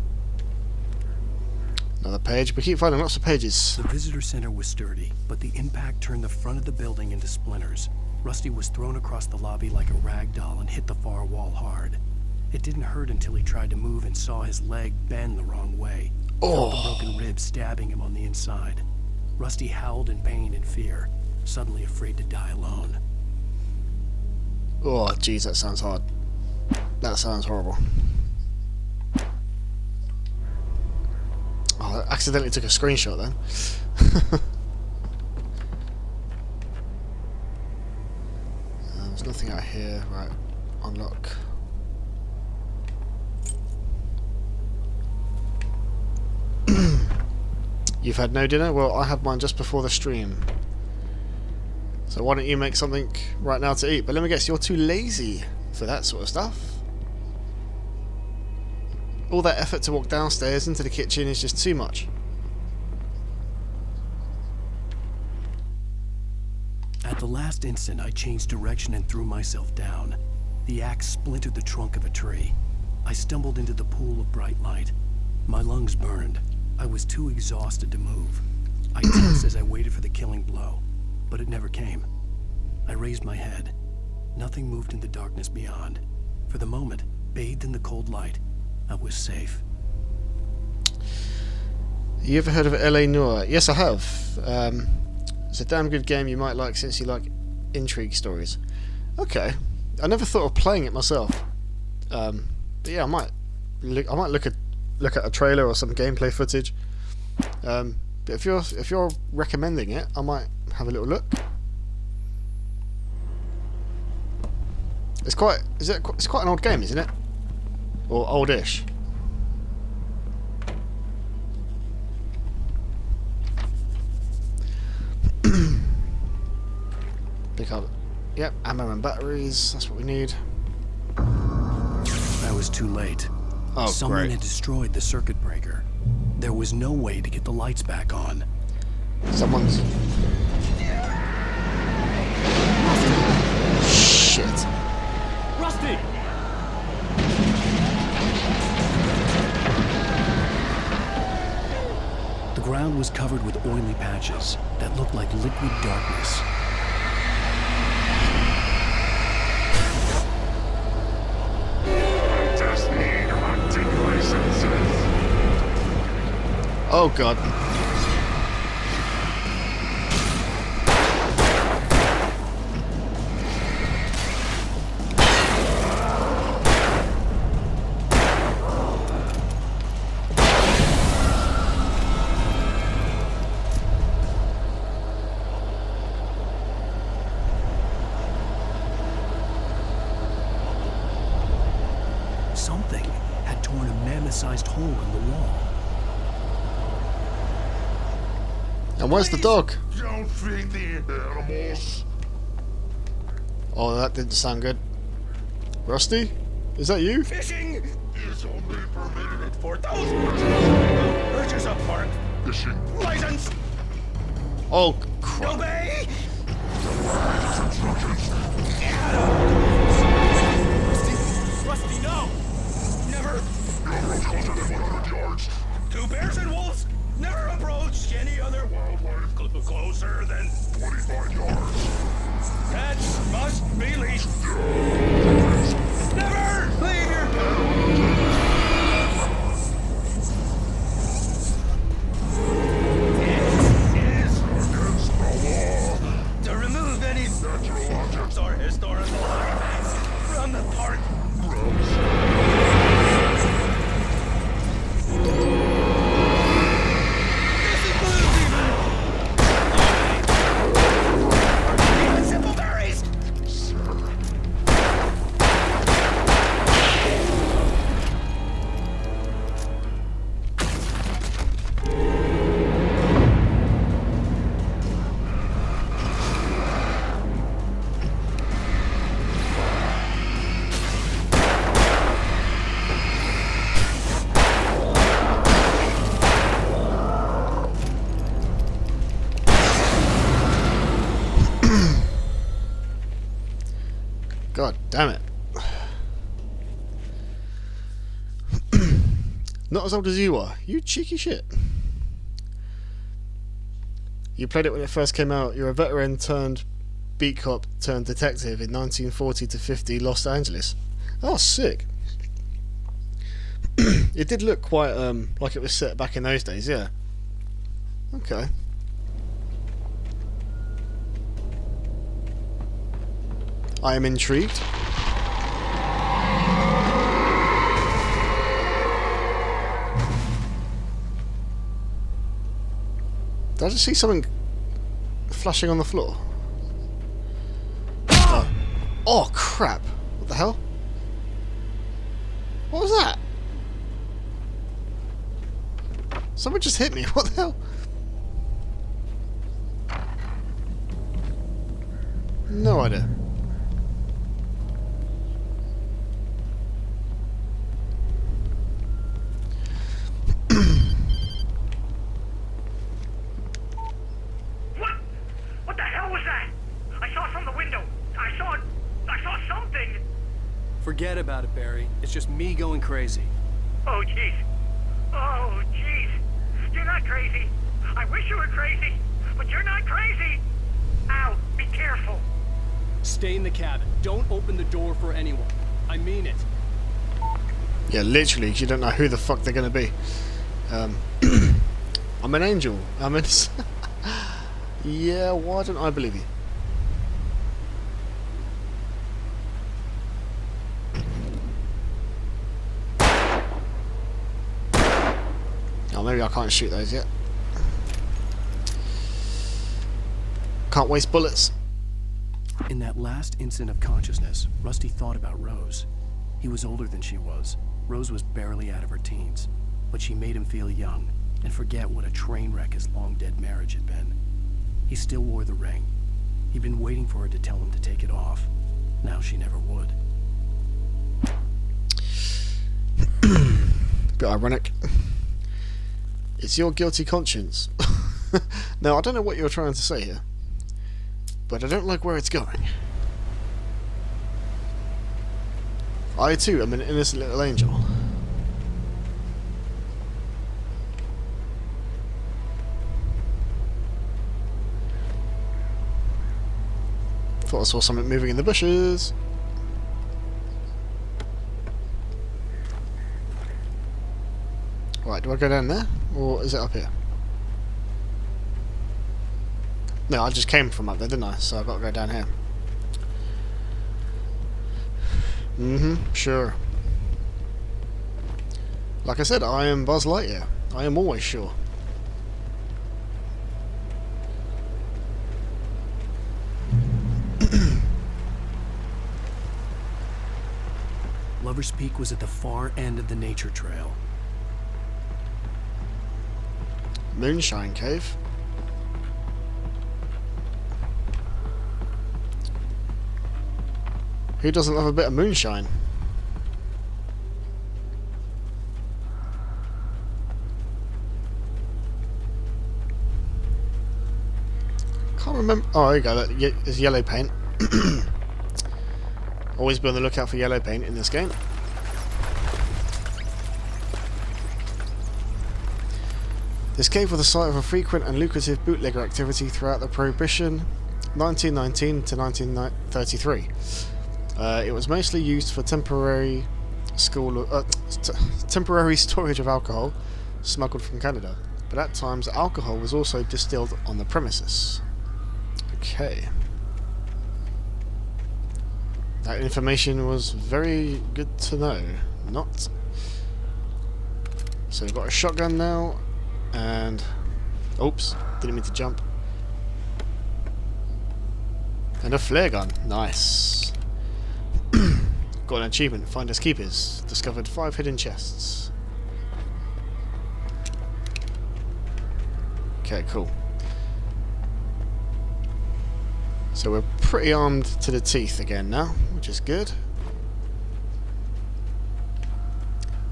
Another page. We keep finding lots of pages. The visitor center was sturdy, but the impact turned the front of the building into splinters. Rusty was thrown across the lobby like a rag doll and hit the far wall hard. It didn't hurt until he tried to move and saw his leg bend the wrong way. Felt the broken rib stabbing him on the inside. Rusty howled in pain and fear, suddenly afraid to die alone. Oh, jeez, that sounds hard. That sounds horrible. Oh, I accidentally took a screenshot then. There's nothing out here. Right, unlock. You've had no dinner? Well, I had mine just before the stream. So why don't you make something right now to eat? But let me guess, you're too lazy for that sort of stuff. All that effort to walk downstairs into the kitchen is just too much. At the last instant, I changed direction and threw myself down. The axe splintered the trunk of a tree. I stumbled into the pool of bright light. My lungs burned. I was too exhausted to move. I tensed as I waited for the killing blow, but it never came. I raised my head. Nothing moved in the darkness beyond. For the moment, bathed in the cold light, I was safe. You ever heard of L.A. Noire? Yes, I have. It's a damn good game you might like since you like intrigue stories. Okay, I never thought of playing it myself. But yeah, I might look at a trailer or some gameplay footage. But if you're recommending it, I might have a little look. It's quite an old game, isn't it? Or oldish. Pick up. Yep, ammo and batteries. That's what we need. I was too late. Oh, Someone great. had destroyed the circuit breaker. There was no way to get the lights back on. Someone's... Shit. Rusty! The ground was covered with oily patches that looked like liquid darkness. Oh god. Something had torn a mammoth-sized hole in the wall. And where's the dog? Don't feed the animals. Oh, that didn't sound good. Rusty? Is that you? Fishing is only permitted for those purchase a park fishing license. Oh, crap. Obey. Rusty, no! Never. Closer than 100 yards. 2 bears and wolves. Never approach any other wildlife closer than 25 yards. Cats must be leashed. Never leave your It is against the law to remove any natural objects or historical artifacts from the park. God damn it. Not as old as you are. You cheeky shit. You played it when it first came out. You're a veteran turned beat cop turned detective in 1940 to 50 Los Angeles. Oh, sick. It did look quite like it was set back in those days, yeah. Okay. I am intrigued. Did I just see something flashing on the floor? Oh crap! What the hell? What was that? Someone just hit me. What the hell? No idea. What the hell was that? I saw from the window. I saw something. Forget about it, Barry. It's just me going crazy. Oh, jeez. Oh, jeez. You're not crazy. I wish you were crazy, but you're not crazy. Ow, be careful. Stay in the cabin. Don't open the door for anyone. I mean it. Yeah, literally, 'cause you don't know who the fuck they're gonna be. I'm an angel. I'm an... Yeah, why don't I believe you? Oh, maybe I can't shoot those yet. Can't waste bullets. In that last instant of consciousness, Rusty thought about Rose. He was older than she was. Rose was barely out of her teens, but she made him feel young and forget what a train wreck his long-dead marriage had been. He still wore the ring. He'd been waiting for her to tell him to take it off. Now she never would. Bit ironic. It's your guilty conscience. Now, I don't know what you're trying to say here, but I don't like where it's going. I too am an innocent little angel. Thought I saw something moving in the bushes. Right, do I go down there? Or is it up here? No, I just came from up there, didn't I? So I've got to go down here. Sure. Like I said, I am Buzz Lightyear. I am always sure. Lover's Peak was at the far end of the nature trail. Moonshine Cave. Who doesn't love a bit of moonshine? Can't remember. Oh, there you go. There's yellow paint. Always be on the lookout for yellow paint in this game. This cave was the site of a frequent and lucrative bootlegger activity throughout the Prohibition 1919 to 1933. It was mostly used for temporary storage of alcohol smuggled from Canada, but at times alcohol was also distilled on the premises. Okay. That information was very good to know. Not. So we've got a shotgun now, and oops, didn't mean to jump. And a flare gun. Nice. Got an achievement. Finders keepers. Discovered 5 hidden chests. Okay, cool. So we're pretty armed to the teeth again now, which is good.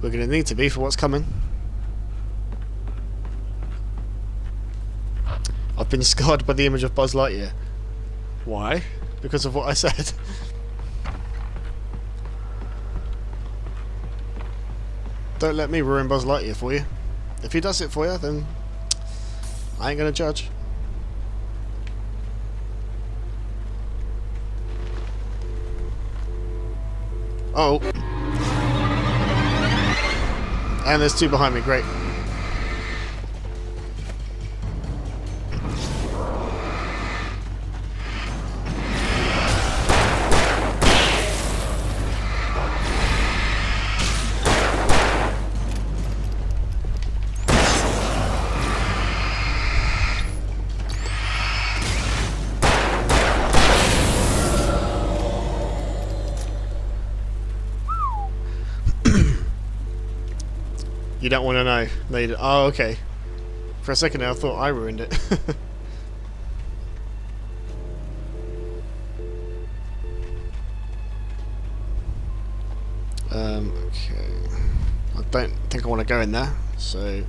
We're going to need to be for what's coming. I've been scarred by the image of Buzz Lightyear. Why? Because of what I said. Don't let me ruin Buzz Lightyear for you. If he does it for you, then I ain't going to judge. Oh. And there's 2 behind me, great. You don't want to know. No, you don't. Oh, okay. For a second there, I thought I ruined it. Okay. I don't think I want to go in there, so...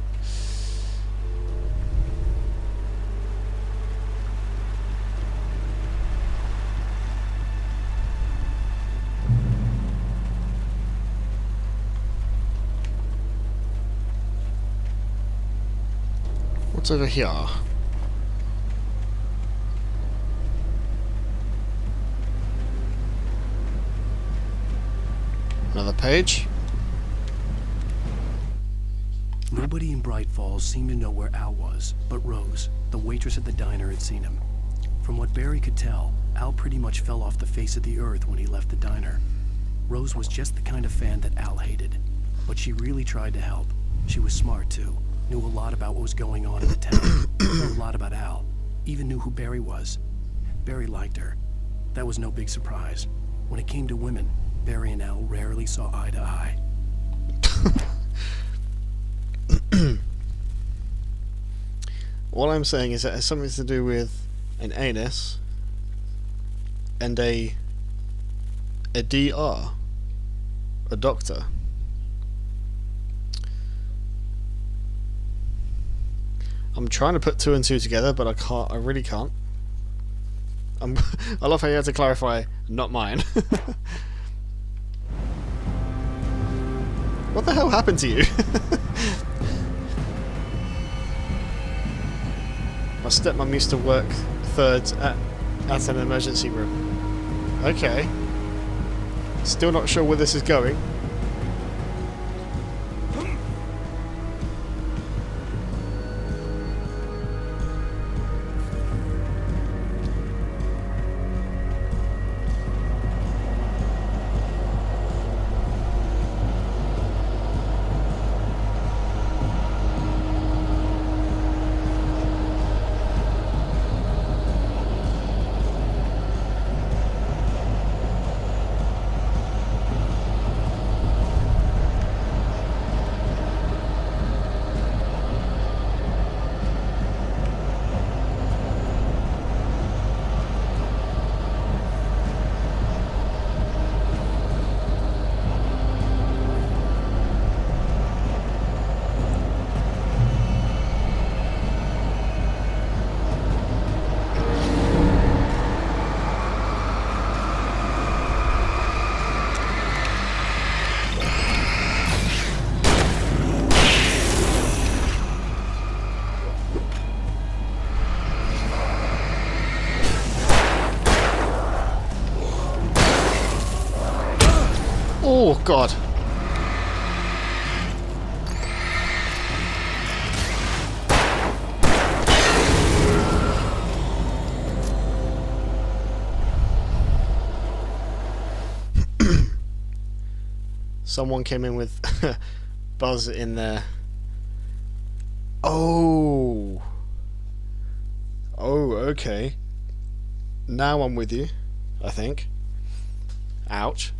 What's over here? Another page. Nobody in Bright Falls seemed to know where Al was, but Rose, the waitress at the diner, had seen him. From what Barry could tell, Al pretty much fell off the face of the earth when he left the diner. Rose was just the kind of fan that Al hated, but she really tried to help. She was smart, too. Knew a lot about what was going on in the town. Knew a lot about Al. Even knew who Barry was. Barry liked her. That was no big surprise. When it came to women, Barry and Al rarely saw eye to eye. All I'm saying is that it has something to do with an anus and a DR, a doctor. I'm trying to put 2 and 2 together, but I can't. I really can't. I love how you had to clarify, not mine. What the hell happened to you? My stepmom used to work thirds at an emergency room. Okay. Still not sure where this is going. Oh, God. Someone came in with Buzz in there. Oh. Oh, okay. Now I'm with you, I think. Ouch.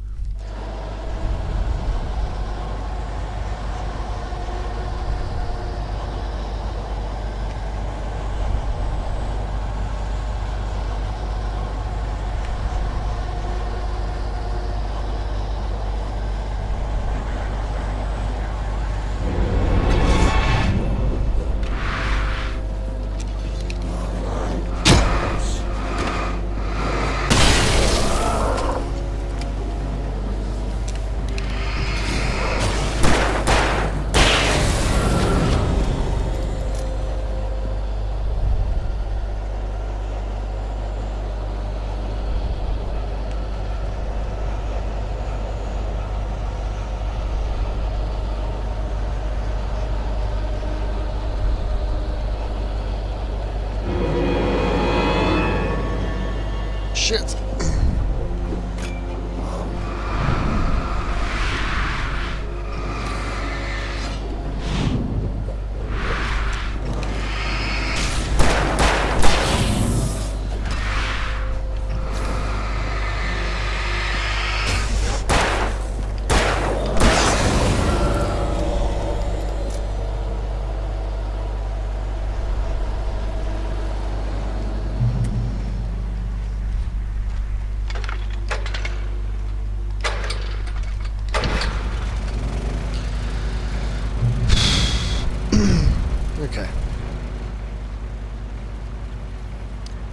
Okay.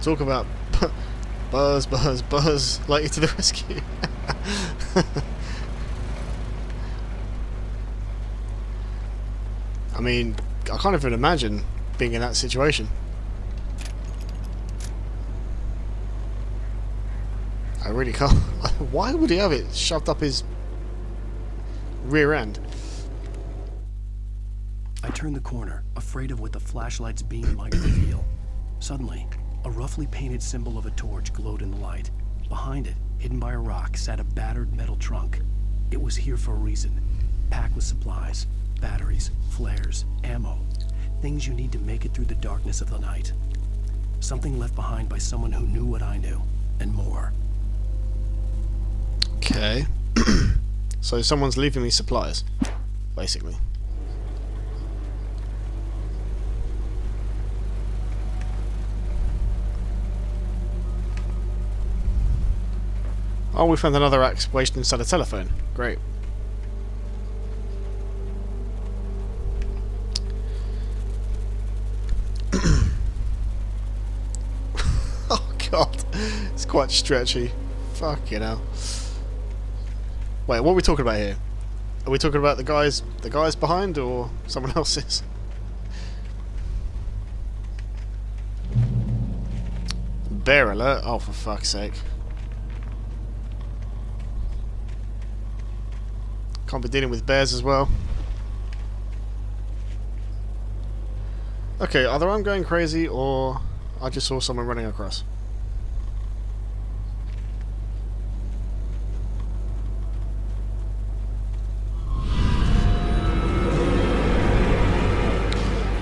Talk about Buzz, Buzz, Buzz, Lightyear to the rescue. I mean, I can't even imagine being in that situation. I really can't. Why would he have it shoved up his rear end? I turned the corner, afraid of what the flashlight's beam might reveal. Suddenly, a roughly painted symbol of a torch glowed in the light. Behind it, hidden by a rock, sat a battered metal trunk. It was here for a reason, packed with supplies, batteries, flares, ammo, things you need to make it through the darkness of the night. Something left behind by someone who knew what I knew, and more. Okay. So someone's leaving me supplies, basically. Oh, we found another axe wasted inside a telephone. Great. Oh god, it's quite stretchy. Fucking hell. Wait, what are we talking about here? Are we talking about the guys behind, or someone else's? Bear alert! Oh, for fuck's sake! Can't be dealing with bears as well. Okay, either I'm going crazy or I just saw someone running across.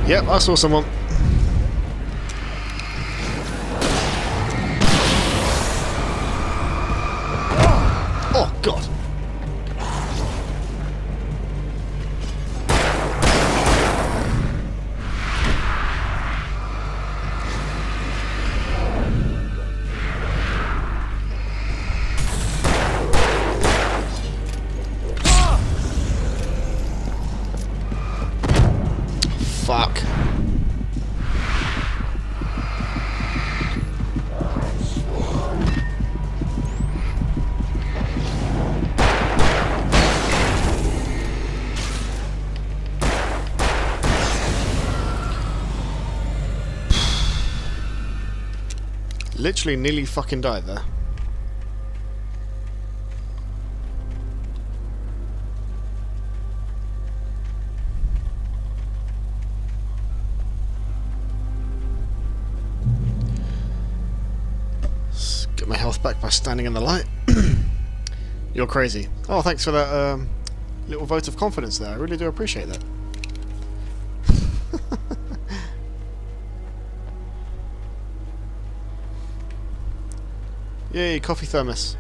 Yep, I saw someone. Oh, God. Fuck. Literally nearly fucking died there. Get my health back by standing in the light. You're crazy. Oh, thanks for that little vote of confidence there. I really do appreciate that. Yay, coffee thermos.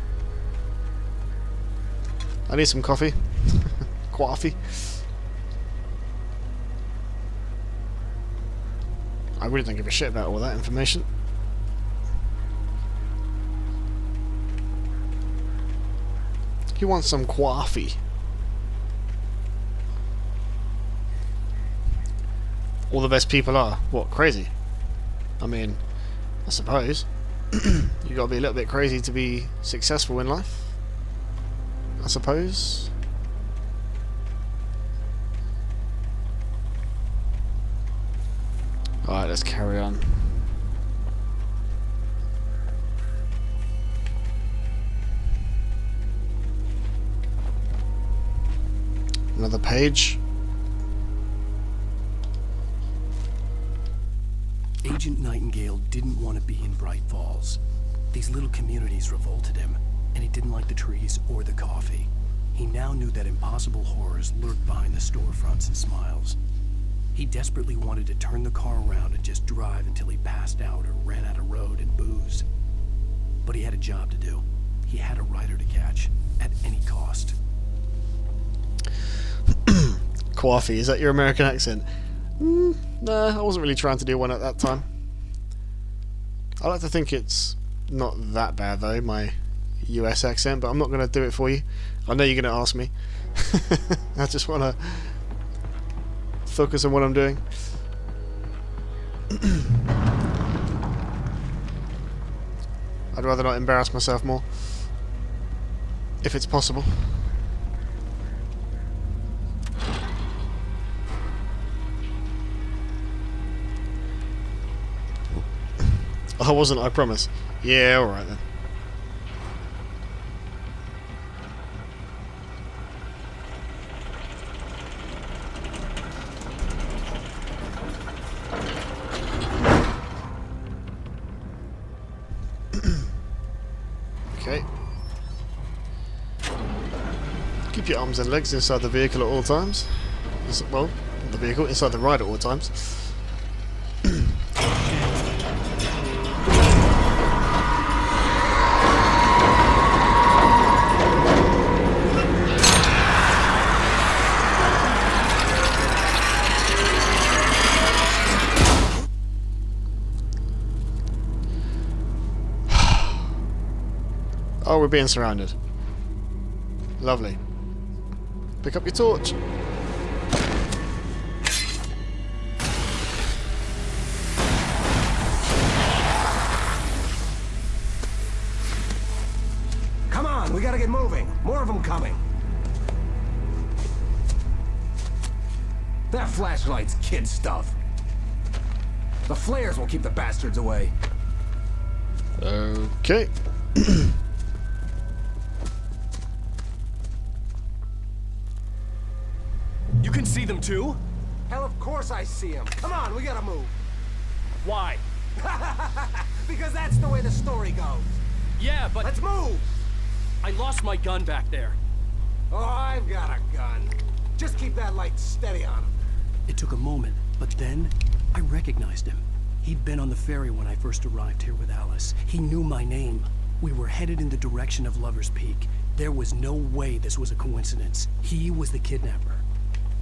I need some coffee. Coffee. I really don't give a shit about all that information. You want some coffee? All the best people are what, crazy? I mean, I suppose. You gotta be a little bit crazy to be successful in life, I suppose. Alright, let's carry on. Another page. Agent Nightingale didn't want to be in Bright Falls. These little communities revolted him, and he didn't like the trees or the coffee. He now knew that impossible horrors lurked behind the storefronts and smiles. He desperately wanted to turn the car around and just drive until he passed out or ran out of road and booze. But he had a job to do. He had a rider to catch, at any cost. Coffee, is that your American accent? Nah, I wasn't really trying to do one at that time. I like to think it's not that bad though, my US accent, but I'm not going to do it for you. I know you're going to ask me. I just want to focus on what I'm doing. I'd rather not embarrass myself more, if it's possible. I wasn't, I promise. Yeah, alright then. Okay. Keep your arms and legs inside the vehicle at all times. Well, the vehicle, inside the ride at all times. Oh, we're being surrounded. Lovely. Pick up your torch. Come on, we gotta get moving. More of them coming. That flashlight's kid stuff. The flares will keep the bastards away. Okay. You can see them too? Hell, of course I see them. Come on, we gotta move. Why? Because that's the way the story goes. Yeah, but... Let's move! I lost my gun back there. Oh, I've got a gun. Just keep that light steady on him. It took a moment, but then I recognized him. He'd been on the ferry when I first arrived here with Alice. He knew my name. We were headed in the direction of Lover's Peak. There was no way this was a coincidence. He was the kidnapper.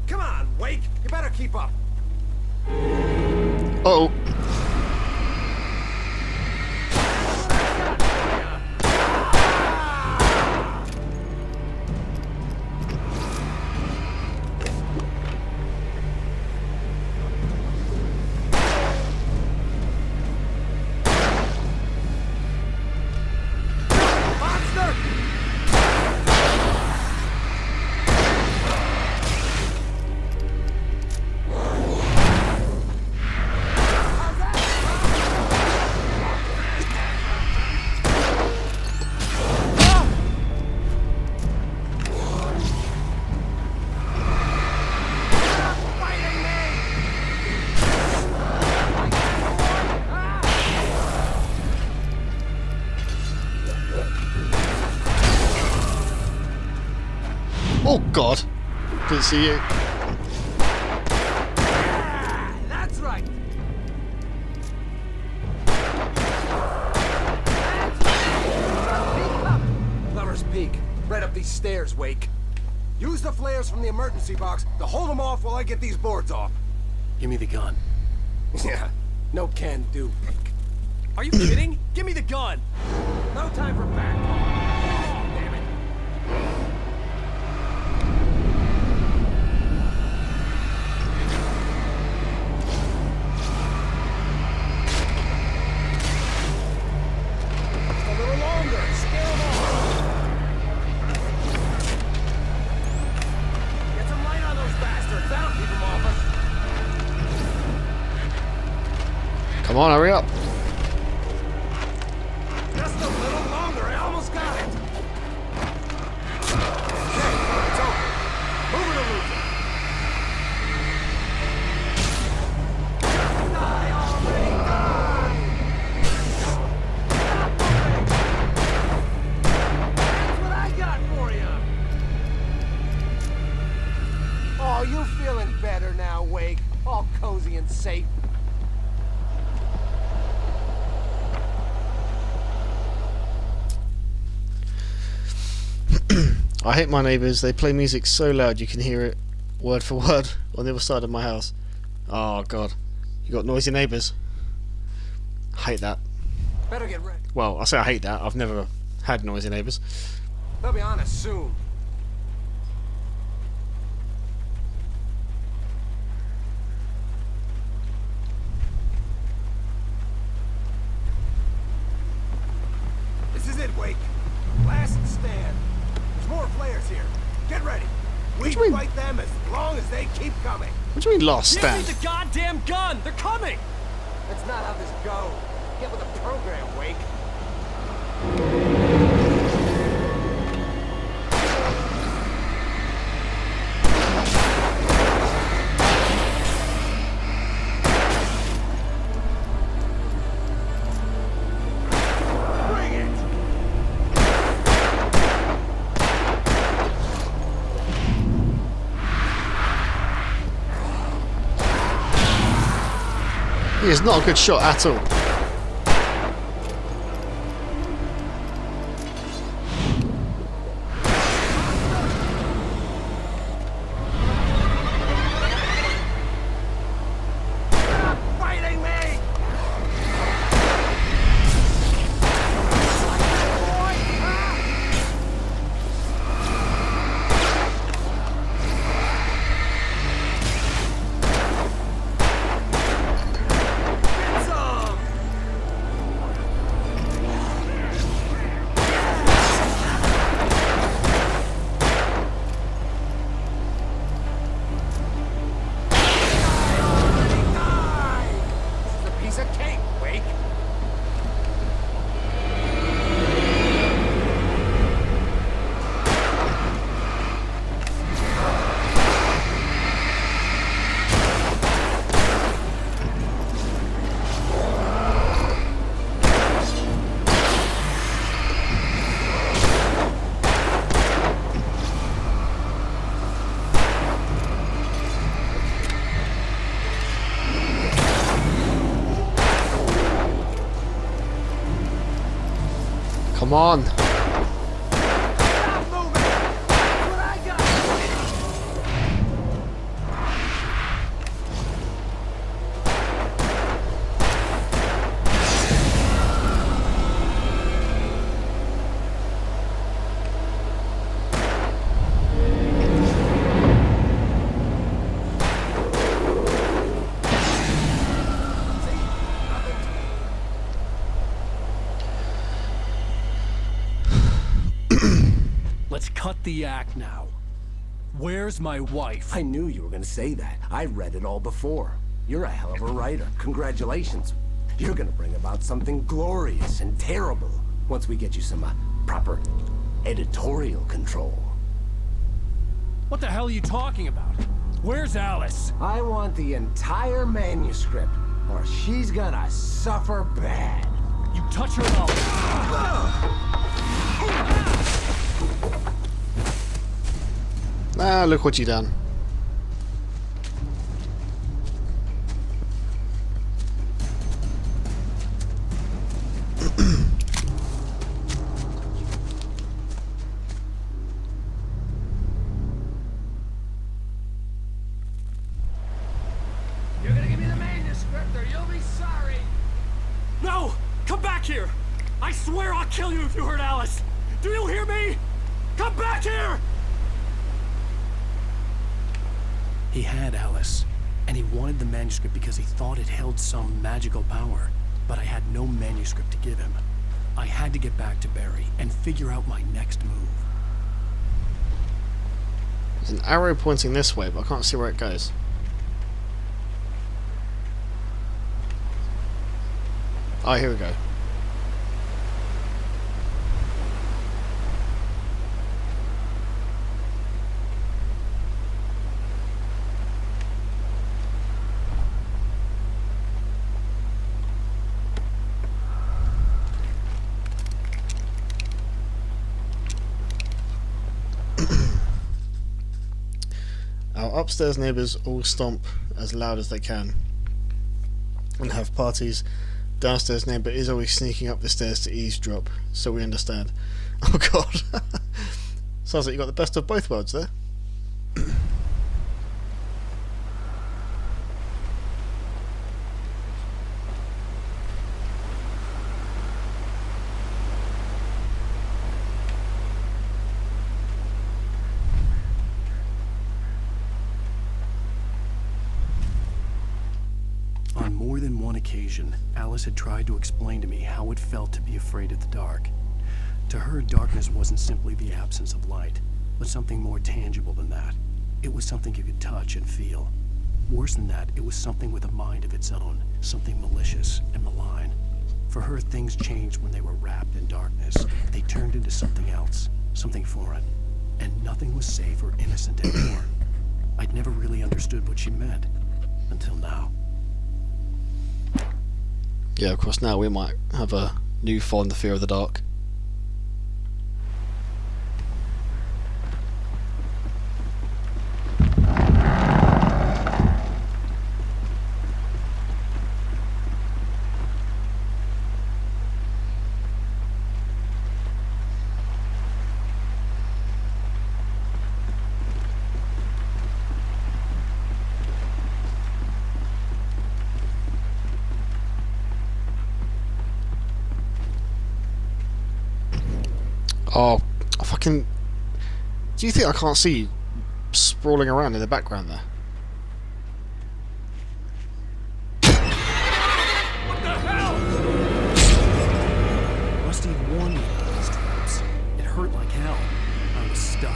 Come on, Wake! You better keep up. Uh-oh. Oh God! Didn't see you. That's right. Lover's Peak. Right up these stairs, Wake. Use the flares from the emergency box to hold them off while I get these boards off. Give me the gun. Yeah, no can do, Pink. Are you kidding? Give me the gun! No time for back talk. Oh, damn it. A little longer. Scale them off. Get some light on those bastards. That'll keep them off us. Come on, hurry up. Just a little longer. I almost got it. Okay, it's over. Move it or lose it. Die already, die! Stop moving! That's what I got for you. Oh, you feeling better now, Wake? All cozy and safe. I hate my neighbours. They play music so loud you can hear it word for word on the other side of my house. Oh God, you got noisy neighbours. I hate that. Better get ready. Well, I say I hate that. I've never had noisy neighbours. They'll be on us soon. fight them as long as they keep coming. What do you mean last Give stand? me the goddamn gun! They're coming! That's not how this goes. Get with the program, Wake. He is not a good shot at all. Fighting me! Piece of cake, Wake. Come on. Let's cut the act now. Where's my wife? I knew you were gonna say that. I read it all before. You're a hell of a writer. Congratulations. You're gonna bring about something glorious and terrible once we get you some proper editorial control. What the hell are you talking about? Where's Alice? I want the entire manuscript, or she's gonna suffer bad. You touch her and Ah, look what you done. You're gonna give me the manuscript or you'll be sorry. No! Come back here! I swear I'll kill you if you hurt Alice! Do you hear me? Come back here! He had Alice, and he wanted the manuscript because he thought it held some magical power. But I had no manuscript to give him. I had to get back to Barry and figure out my next move. There's an arrow pointing this way, but I can't see where it goes. Oh, here we go. Our upstairs neighbours all stomp as loud as they can and have parties. Downstairs neighbour is always sneaking up the stairs to eavesdrop, so we understand. Oh god. Sounds like you got the best of both worlds there. On more than one occasion, Alice had tried to explain to me how it felt to be afraid of the dark. To her, darkness wasn't simply the absence of light, but something more tangible than that. It was something you could touch and feel. Worse than that, it was something with a mind of its own, something malicious and malign. For her, things changed when they were wrapped in darkness. They turned into something else, something foreign. And nothing was safe or innocent anymore. I'd never really understood what she meant, until now. Yeah, of course, now we might have a newfound fear of the dark. Oh, fucking... Do you think I can't see you sprawling around in the background there? What the hell? Rusty warned me about these traps. It hurt like hell. I was stuck.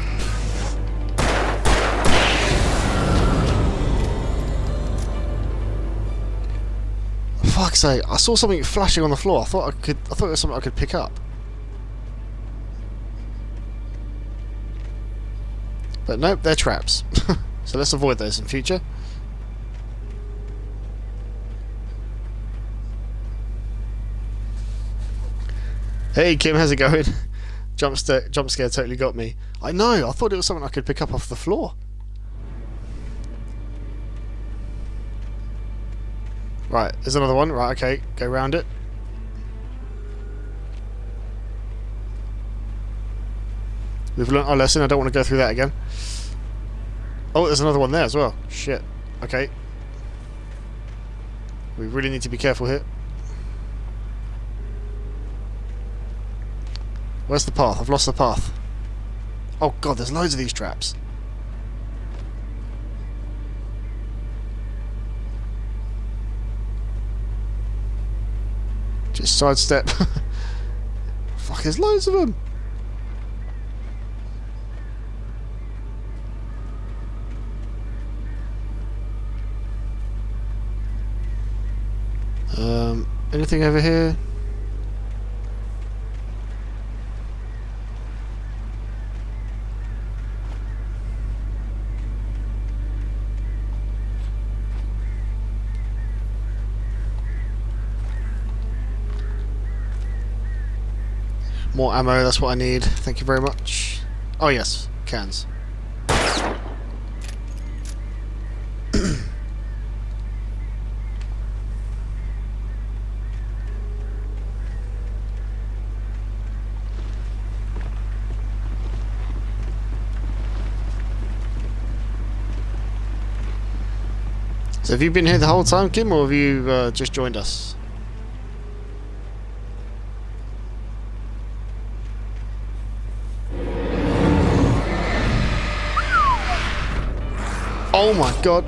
Fuck's sake, I saw something flashing on the floor. I thought it was something I could pick up. But nope, they're traps. So let's avoid those in future. Hey Kim, how's it going? Jump scare totally got me. I know, I thought it was something I could pick up off the floor. Right, there's another one. Right, okay, go round it. We've learnt our lesson, I don't want to go through that again. Oh, there's another one there as well. Shit. Okay. We really need to be careful here. Where's the path? I've lost the path. Oh god, there's loads of these traps. Just sidestep. Fuck, there's loads of them. Anything over here? More ammo, that's what I need. Thank you very much. Oh yes, cans. So have you been here the whole time, Kim, or have you just joined us? Oh my god.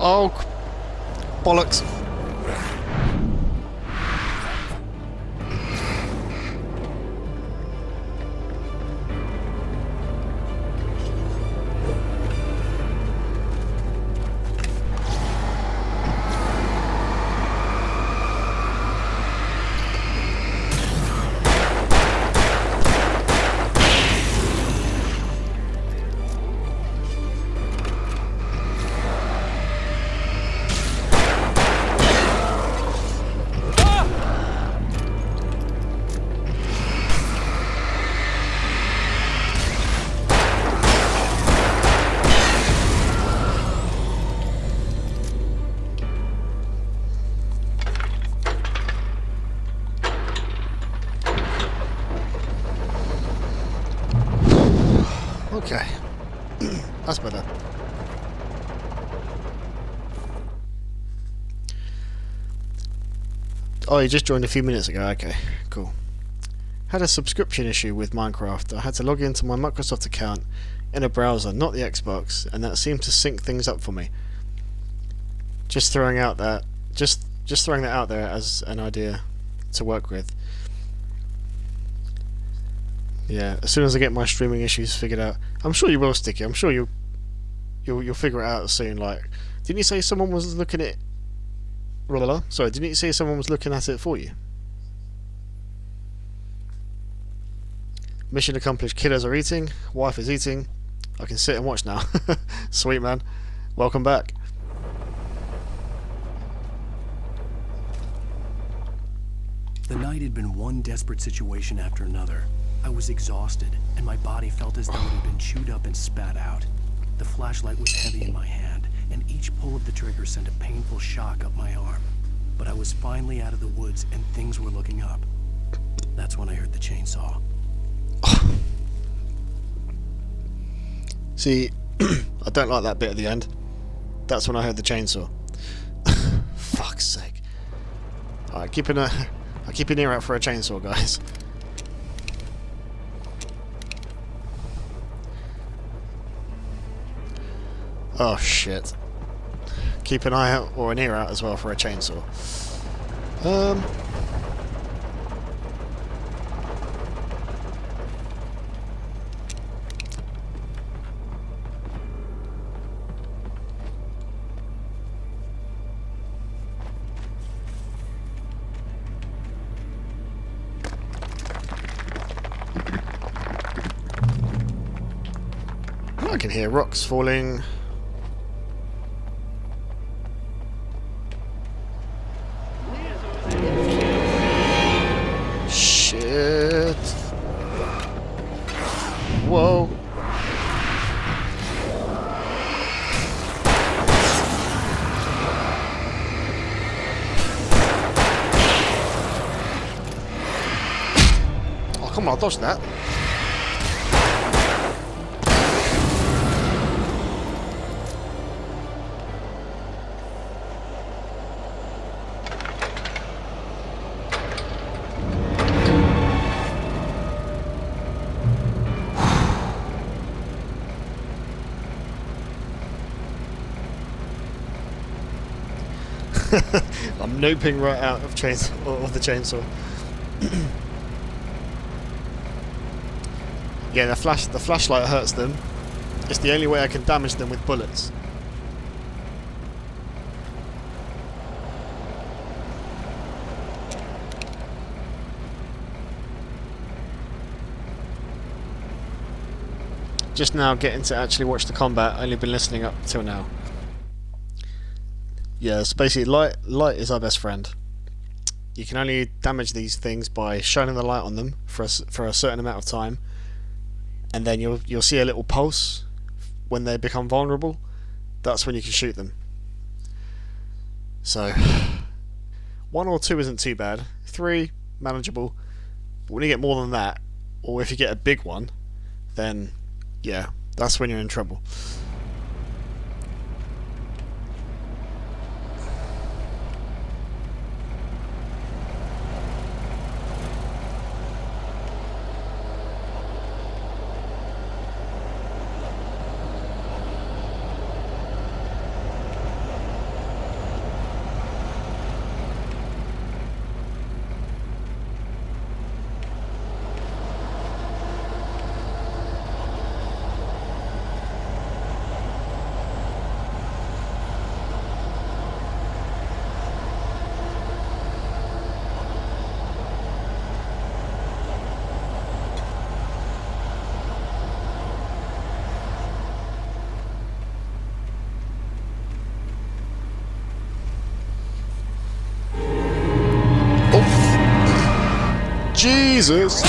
Oh, bollocks. Okay. That's better. Oh, you just joined a few minutes ago. Okay, cool. Had a subscription issue with Minecraft. I had to log into my Microsoft account in a browser, not the Xbox, and that seemed to sync things up for me. Just throwing out that, just throwing that out there as an idea to work with. Yeah, as soon as I get my streaming issues figured out, I'm sure you will, Sticky. I'm sure you'll figure it out soon. Like, didn't you say someone was looking at? Sorry, didn't you say someone was looking at it for you? Mission accomplished. Kiddos are eating. Wife is eating. I can sit and watch now. Sweet, man. Welcome back. The night had been one desperate situation after another. I was exhausted, and my body felt as though it had been chewed up and spat out. The flashlight was heavy in my hand, and each pull of the trigger sent a painful shock up my arm. But I was finally out of the woods, and things were looking up. That's when I heard the chainsaw. See, I don't like that bit at the end. That's when I heard the chainsaw. Fuck's sake. Alright, keep an ear out for a chainsaw, guys. Oh shit. Keep an eye out or an ear out as well for a chainsaw. I can hear rocks falling. Shit. Whoa. Oh, come on, I'll dodge that. I'm noping right out of the chainsaw. Yeah, the flashlight hurts them. It's the only way I can damage them with bullets. Just now getting to actually watch the combat. Only been listening up till now. Yeah, so basically light is our best friend. You can only damage these things by shining the light on them for a certain amount of time, and then you'll see a little pulse when they become vulnerable. That's when you can shoot them. So 1 or 2 isn't too bad. 3 manageable. But when you get more than that, or if you get a big one, then yeah, that's when you're in trouble. Jesus!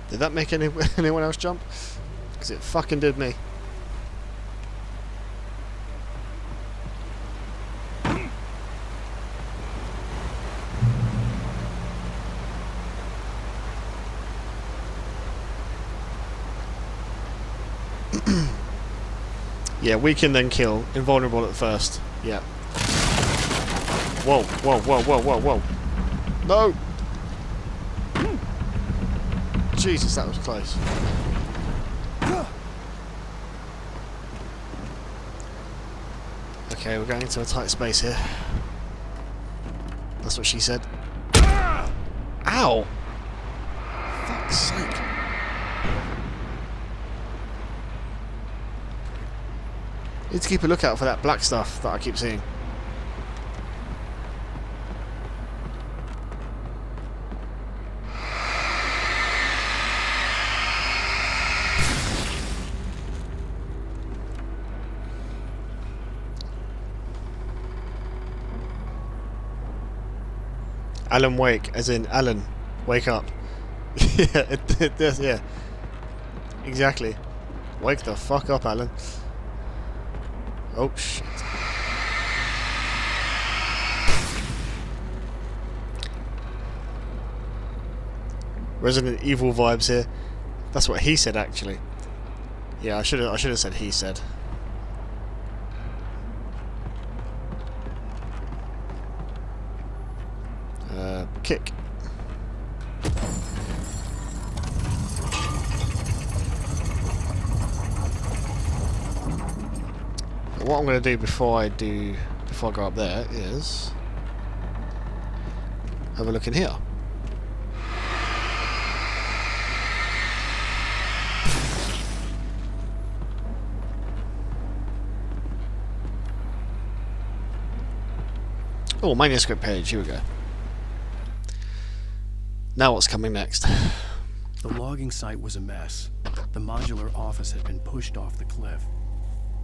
Did that make anyone else jump? Because it fucking did me. Yeah, weaken then kill. Invulnerable at first. Yeah. Whoa, whoa, whoa, whoa, whoa, whoa. No! Jesus, that was close. Okay, we're going into a tight space here. That's what she said. Ow! Fuck's sake. Need to keep a lookout for that black stuff that I keep seeing. Alan wake, as in Alan, wake up. Yeah, it does, yeah. Exactly. Wake the fuck up, Alan. Oh, shit. Resident Evil vibes here. That's what he said, actually. Yeah, I should have said he said. Kick. What I'm going to do before I go up there is have a look in here. Oh, manuscript page. Here we go. Now what's coming next? The logging site was a mess. The modular office had been pushed off the cliff.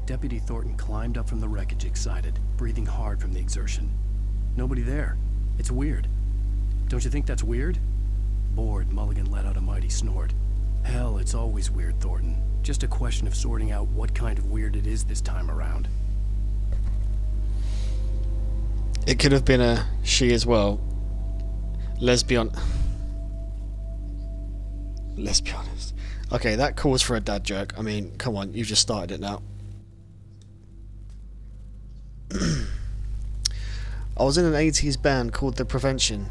Deputy Thornton climbed up from the wreckage excited, breathing hard from the exertion. Nobody there. It's weird. Don't you think that's weird? Bored, Mulligan let out a mighty snort. Hell, it's always weird, Thornton. Just a question of sorting out what kind of weird it is this time around. It could have been a she as well. Let's be honest. Okay, that calls for a dad joke. I mean, come on, you've just started it now. I was in an 80s band called The Prevention.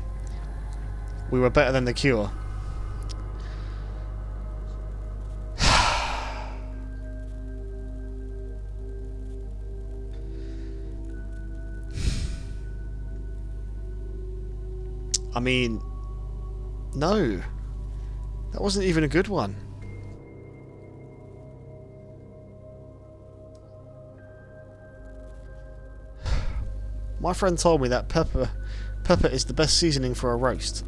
We were better than The Cure. I mean, no. That wasn't even a good one. My friend told me that pepper is the best seasoning for a roast.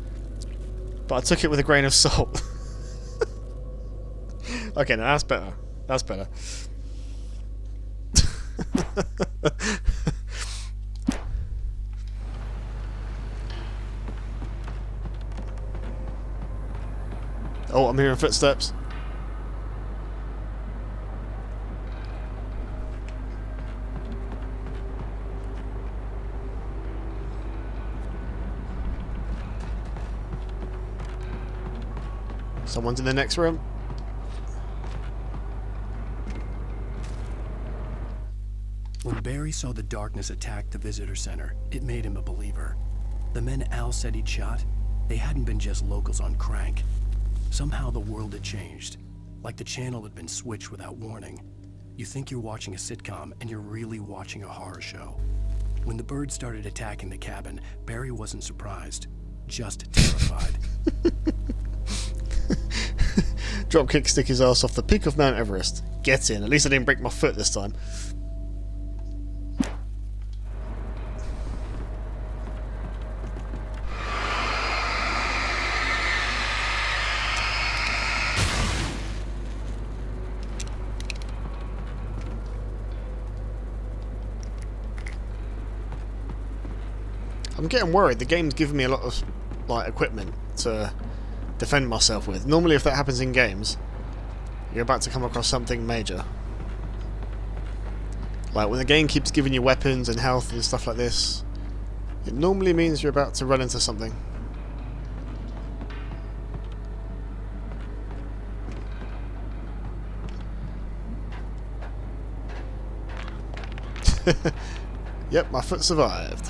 But I took it with a grain of salt. Okay, now that's better. That's better. Oh, I'm hearing footsteps. Someone's in the next room. When Barry saw the darkness attack the visitor center, it made him a believer. The men Al said he'd shot, they hadn't been just locals on crank. Somehow the world had changed, like the channel had been switched without warning. You think you're watching a sitcom, and you're really watching a horror show. When the birds started attacking the cabin, Barry wasn't surprised, just terrified. Dropkick stick his ass off the peak of Mount Everest. Get in. At least I didn't break my foot this time. I'm getting worried. The game's giving me a lot of equipment to defend myself with. Normally if that happens in games, you're about to come across something major. Like when the game keeps giving you weapons and health and stuff like this, it normally means you're about to run into something. Yep, my foot survived.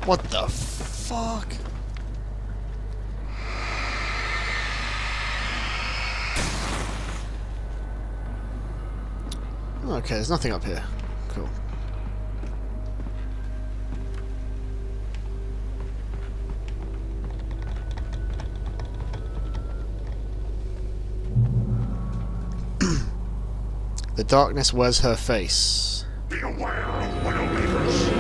What the fuck? Okay, there's nothing up here. Cool. The darkness wears her face. Be aware of Widowmakers.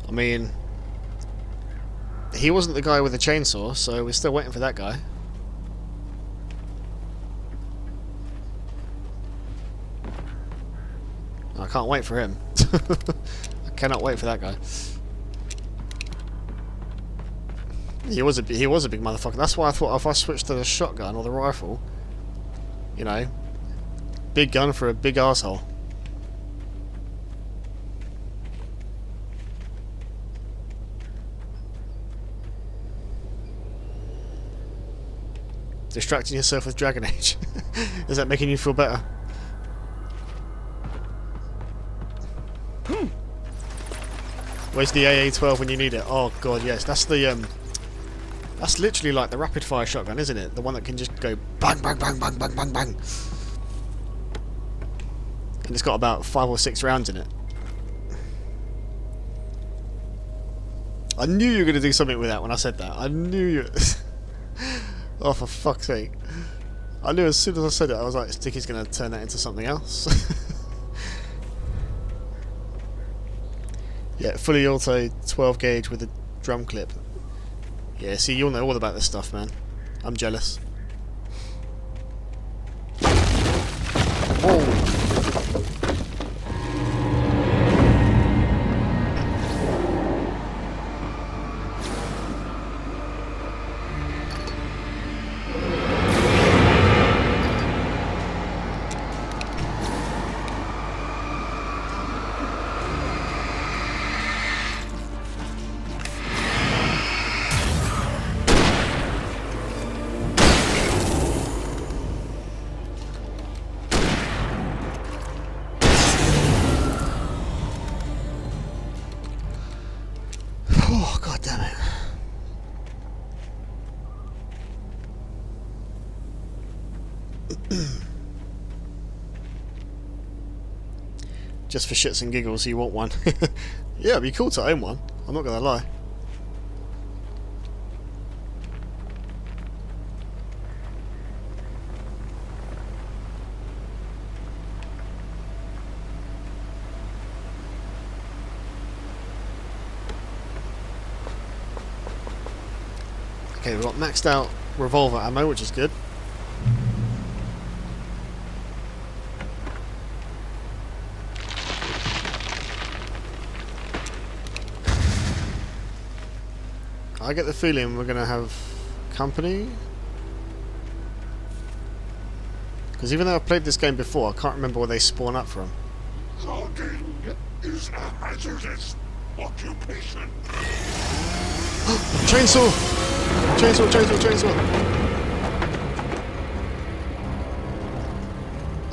I mean, he wasn't the guy with the chainsaw, so we're still waiting for that guy. I can't wait for him. I cannot wait for that guy. He was a big motherfucker. That's why I thought if I switched to the shotgun or the rifle, you know, big gun for a big arsehole. Distracting yourself with Dragon Age. Is that making you feel better? Where's the AA-12 when you need it? Oh god, yes. That's the that's literally like the rapid fire shotgun, isn't it? The one that can just go bang bang bang bang bang bang bang. And it's got about 5 or 6 rounds in it. I knew you were going to do something with that when I said that. I knew you... Oh, for fuck's sake. I knew as soon as I said it, I was like, Sticky's going to turn that into something else. Yeah, fully auto 12 gauge with a drum clip. Yeah, see, you'll know all about this stuff, man. I'm jealous. Oh. Oh, god damn it. Just for shits and giggles, you want one. Yeah, it'd be cool to own one. I'm not gonna lie. Okay, we've got maxed out revolver ammo, which is good. I get the feeling we're going to have company. Because even though I've played this game before, I can't remember where they spawn up from. Logging is a hazardous occupation. Chainsaw! Chainsaw, chainsaw, chainsaw!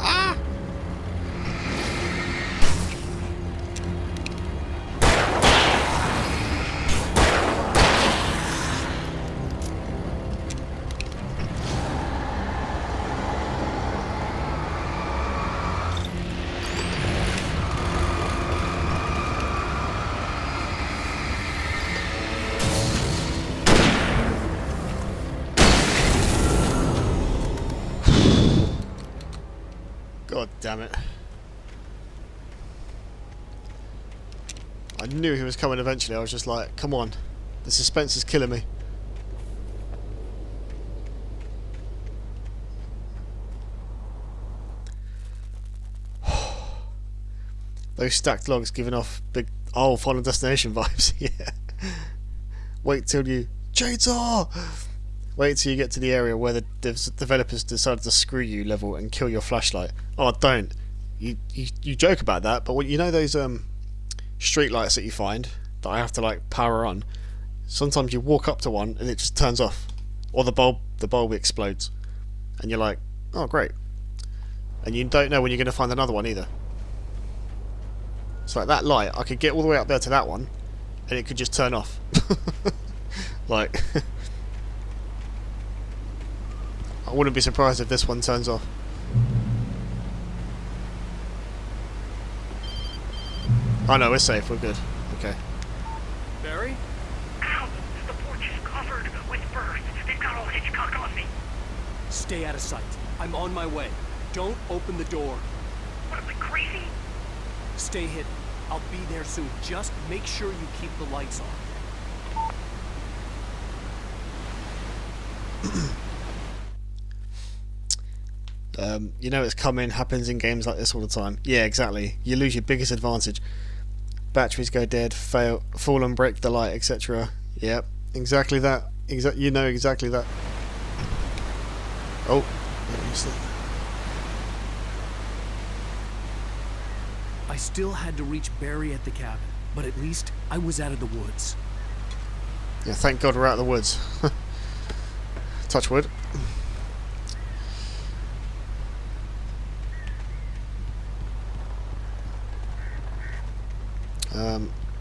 Ah! God damn it. I knew he was coming eventually. I was just like, come on. The suspense is killing me. Those stacked logs giving off big Final Destination vibes. Yeah. Wait till you chainsaw. Wait till you get to the area where the developers decided to screw you level and kill your flashlight. Oh, don't. You joke about that, but you know those street lights that you find that I have to like power on. Sometimes you walk up to one and it just turns off, or the bulb explodes, and you're like, oh great, and you don't know when you're going to find another one either. It's like that light, I could get all the way up there to that one, and it could just turn off. Like, I wouldn't be surprised if this one turns off. Oh no, we're safe, we're good. Okay. Barry? Ow! The porch is covered with birds. They've got all Hitchcock on me. Stay out of sight. I'm on my way. Don't open the door. What am I, crazy? Stay hidden. I'll be there soon. Just make sure you keep the lights on. You know it's coming, happens in games like this all the time. Yeah, exactly. You lose your biggest advantage. Batteries go dead, fall and break the light, etc. Yep, exactly that. You know exactly that. Oh, I still had to reach Barry at the cabin, but at least I was out of the woods. yeah, thank God we're out of the woods. Touch wood.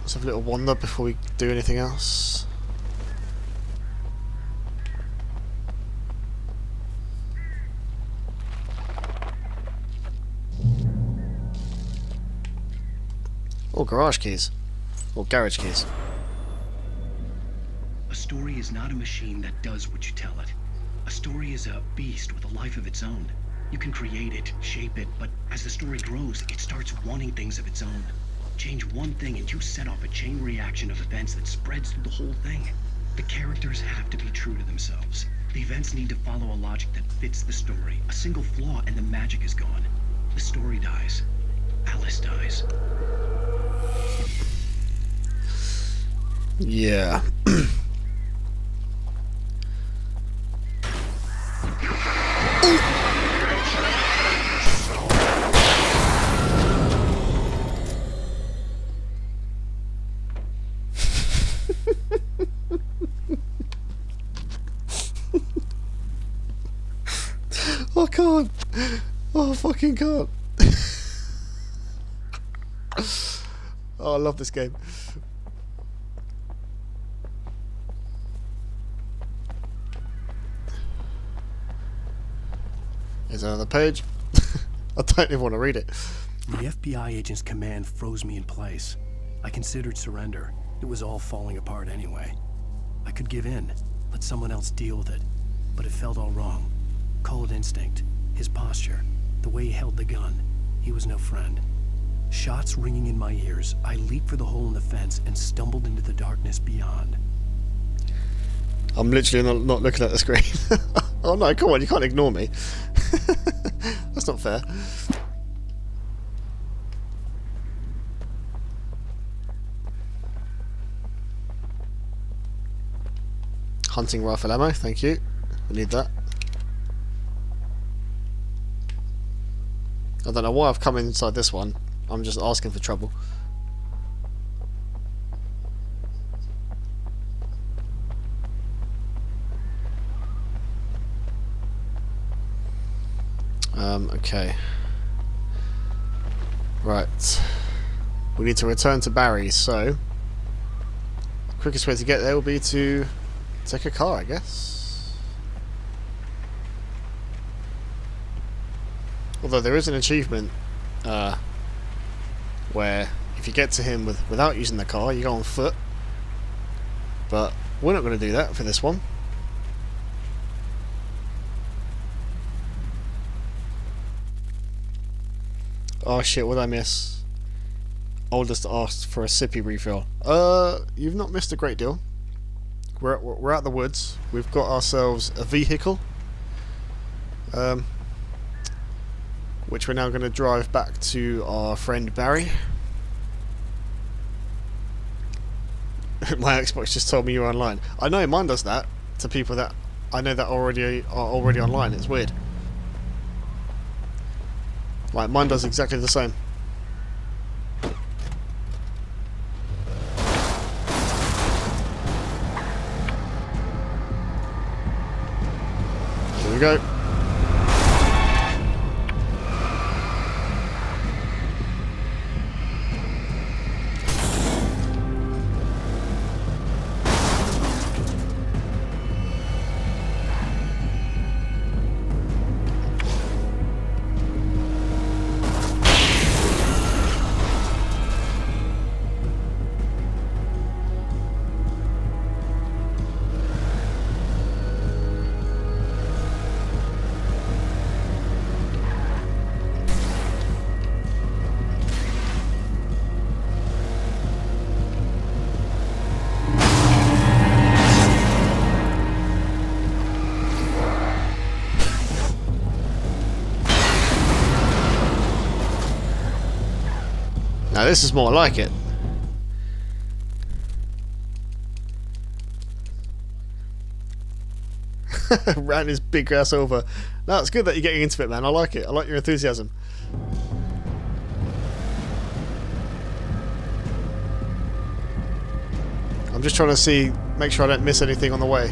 Let's have a little wander before we do anything else. Or garage keys. Or garage keys. A story is not a machine that does what you tell it. A story is a beast with a life of its own. You can create it, shape it, but as the story grows, it starts wanting things of its own. Change one thing and you set off a chain reaction of events that spreads through the whole thing. The characters have to be true to themselves. The events need to follow a logic that fits the story. A single flaw and the magic is gone. The story dies. Alice dies. Yeah. I can't. Oh, I fucking can't. Oh, I love this game. Is there another page? I don't even want to read it. The FBI agent's command froze me in place. I considered surrender. It was all falling apart anyway. I could give in, let someone else deal with it, but it felt all wrong. Call it instinct, his posture, the way he held the gun. He was no friend. Shots ringing in my ears, I leaped for the hole in the fence and stumbled into the darkness beyond. I'm literally not looking at the screen. Oh no, come on, you can't ignore me. That's not fair. Hunting rifle ammo, thank you. I need that. I don't know why I've come inside this one. I'm just asking for trouble. Okay. Right. We need to return to Barry, so the quickest way to get there will be to take a car, I guess. Although there is an achievement where if you get to him without using the car, you go on foot. But we're not going to do that for this one. Oh shit, what did I miss? Oldest asked for a sippy refill. You've not missed a great deal. We're out the woods. We've got ourselves a vehicle. Which we're now going to drive back to our friend Barry. My Xbox just told me you're online. I know mine does that to people that I know that are already online. It's weird. Like mine does exactly the same. Here we go. Now this is more like it. Ran his big ass over. No, it's good that you're getting into it, man. I like it. I like your enthusiasm. I'm just trying to make sure I don't miss anything on the way.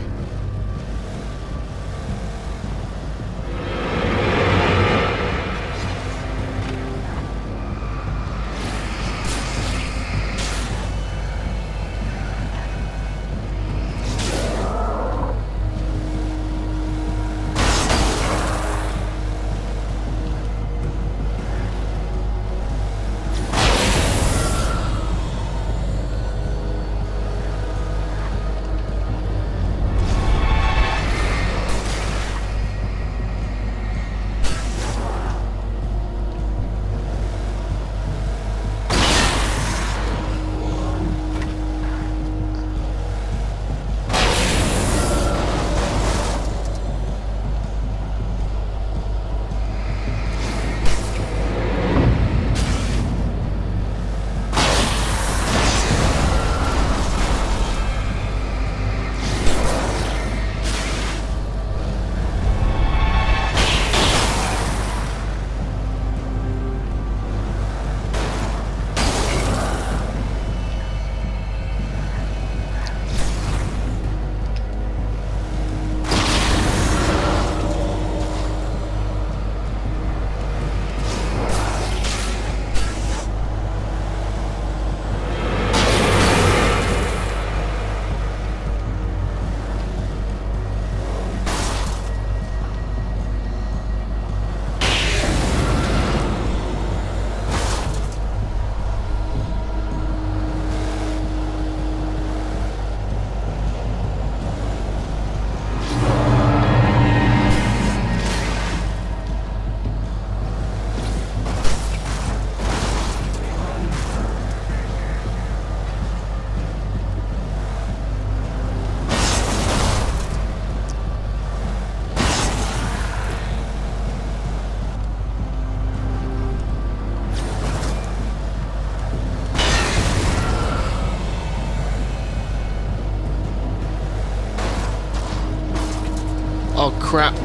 Oh crap.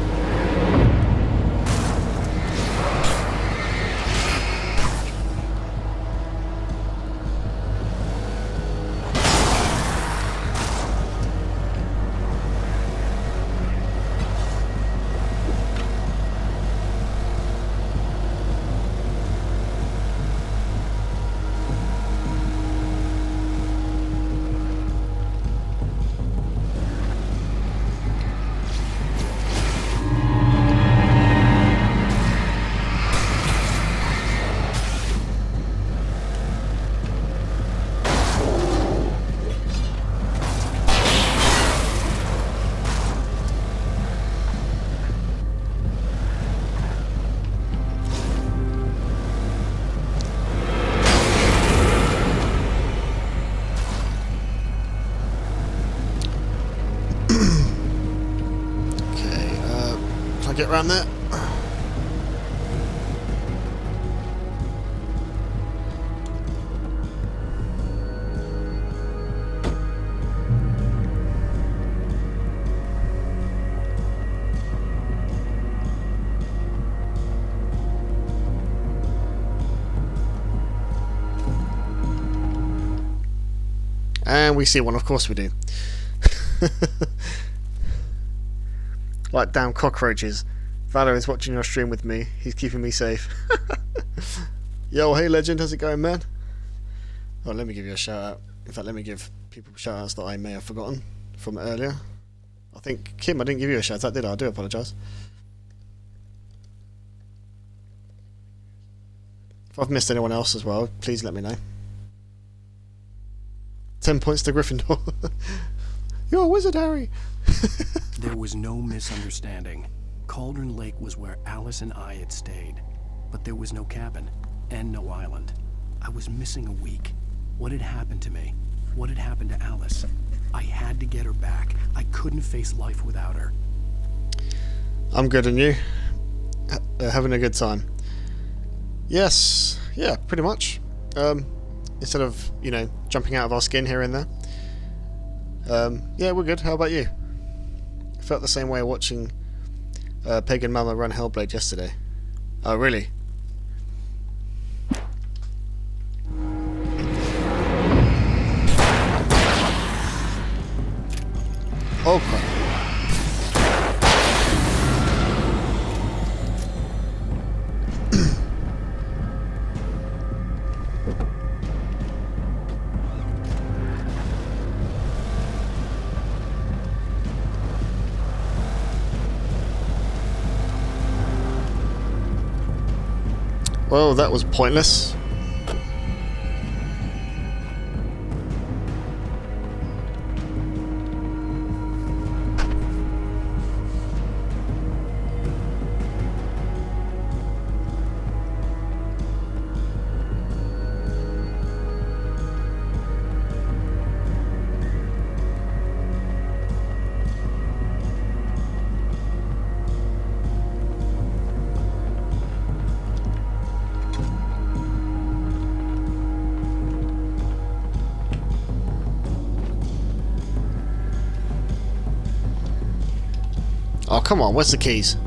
get around there. And we see one, of course we do. Like damn cockroaches. Valor is watching your stream with me. He's keeping me safe. Yo, hey legend, how's it going, man? Oh, let me give you a shout out. In fact, let me give people shout outs that I may have forgotten from earlier. I think, Kim, I didn't give you a shout out, did I? I do apologise. If I've missed anyone else as well, please let me know. 10 points to Gryffindor. You're a wizard, Harry. There was no misunderstanding. Cauldron Lake was where Alice and I had stayed, but there was no cabin and no island. I was missing a week. What had happened to me? What had happened to Alice? I had to get her back. I couldn't face life without her. I'm good, and you? Having a good time? Yes. Yeah, pretty much. Instead of, you know, jumping out of our skin here and there. Yeah, we're good. How about you? I felt the same way watching Pagan Mama run Hellblade yesterday. Oh, really? Oh, crap. Well, that was pointless. Oh, come on, where's the keys?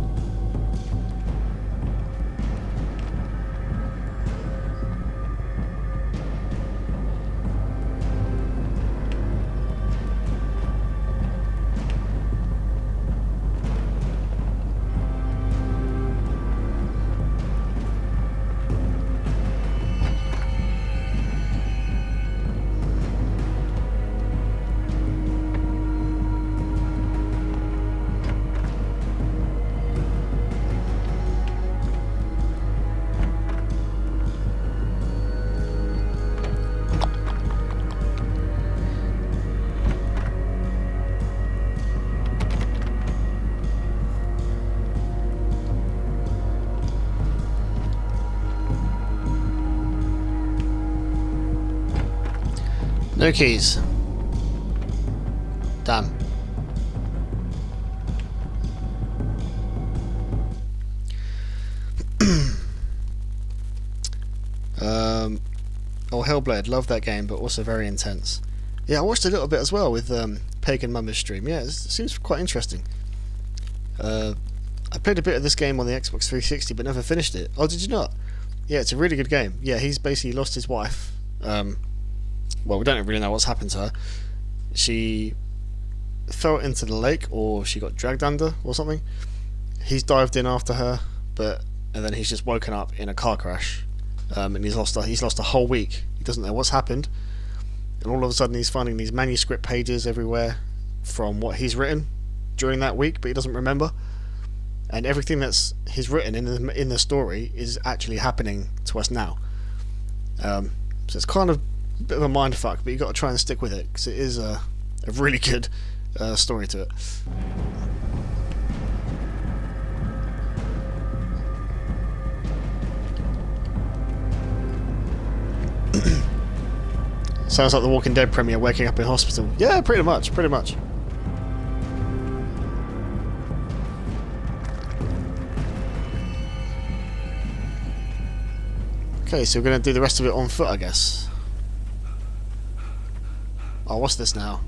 No keys. Damn. Oh, Hellblade, love that game, but also very intense. Yeah, I watched a little bit as well with Pagan Mama's stream. Yeah, it seems quite interesting. I played a bit of this game on the Xbox 360, but never finished it. Oh, did you not? Yeah, it's a really good game. Yeah, he's basically lost his wife. Well, we don't really know what's happened to her. She fell into the lake, or she got dragged under, or something. He's dived in after her, and then he's just woken up in a car crash, and he's lost a whole week. He doesn't know what's happened, and all of a sudden he's finding these manuscript pages everywhere from what he's written during that week, but he doesn't remember. And everything that's he's written in the story is actually happening to us now. So it's kind of a bit of a mindfuck, but you've got to try and stick with it, because it is a really good story to it. Sounds like the Walking Dead premiere, waking up in hospital. Yeah, pretty much. Okay, so we're going to do the rest of it on foot, I guess. Oh, what's this now?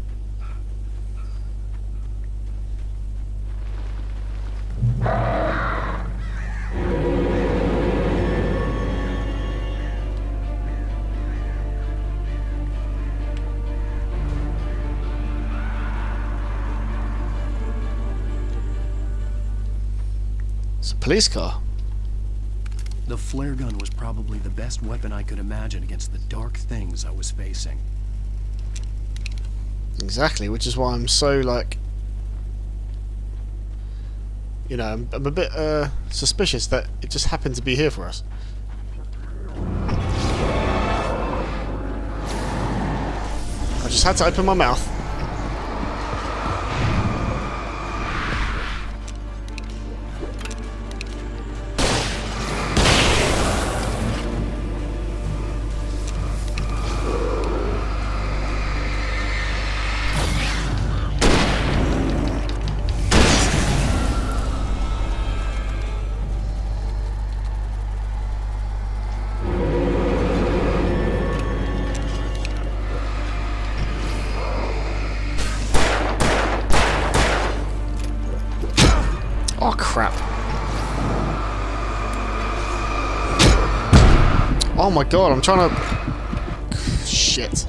It's a police car. The flare gun was probably the best weapon I could imagine against the dark things I was facing. Exactly, which is why I'm so, like... You know, I'm a bit suspicious that it just happened to be here for us. I just had to open my mouth. Oh crap. Oh my god, I'm trying to... Shit.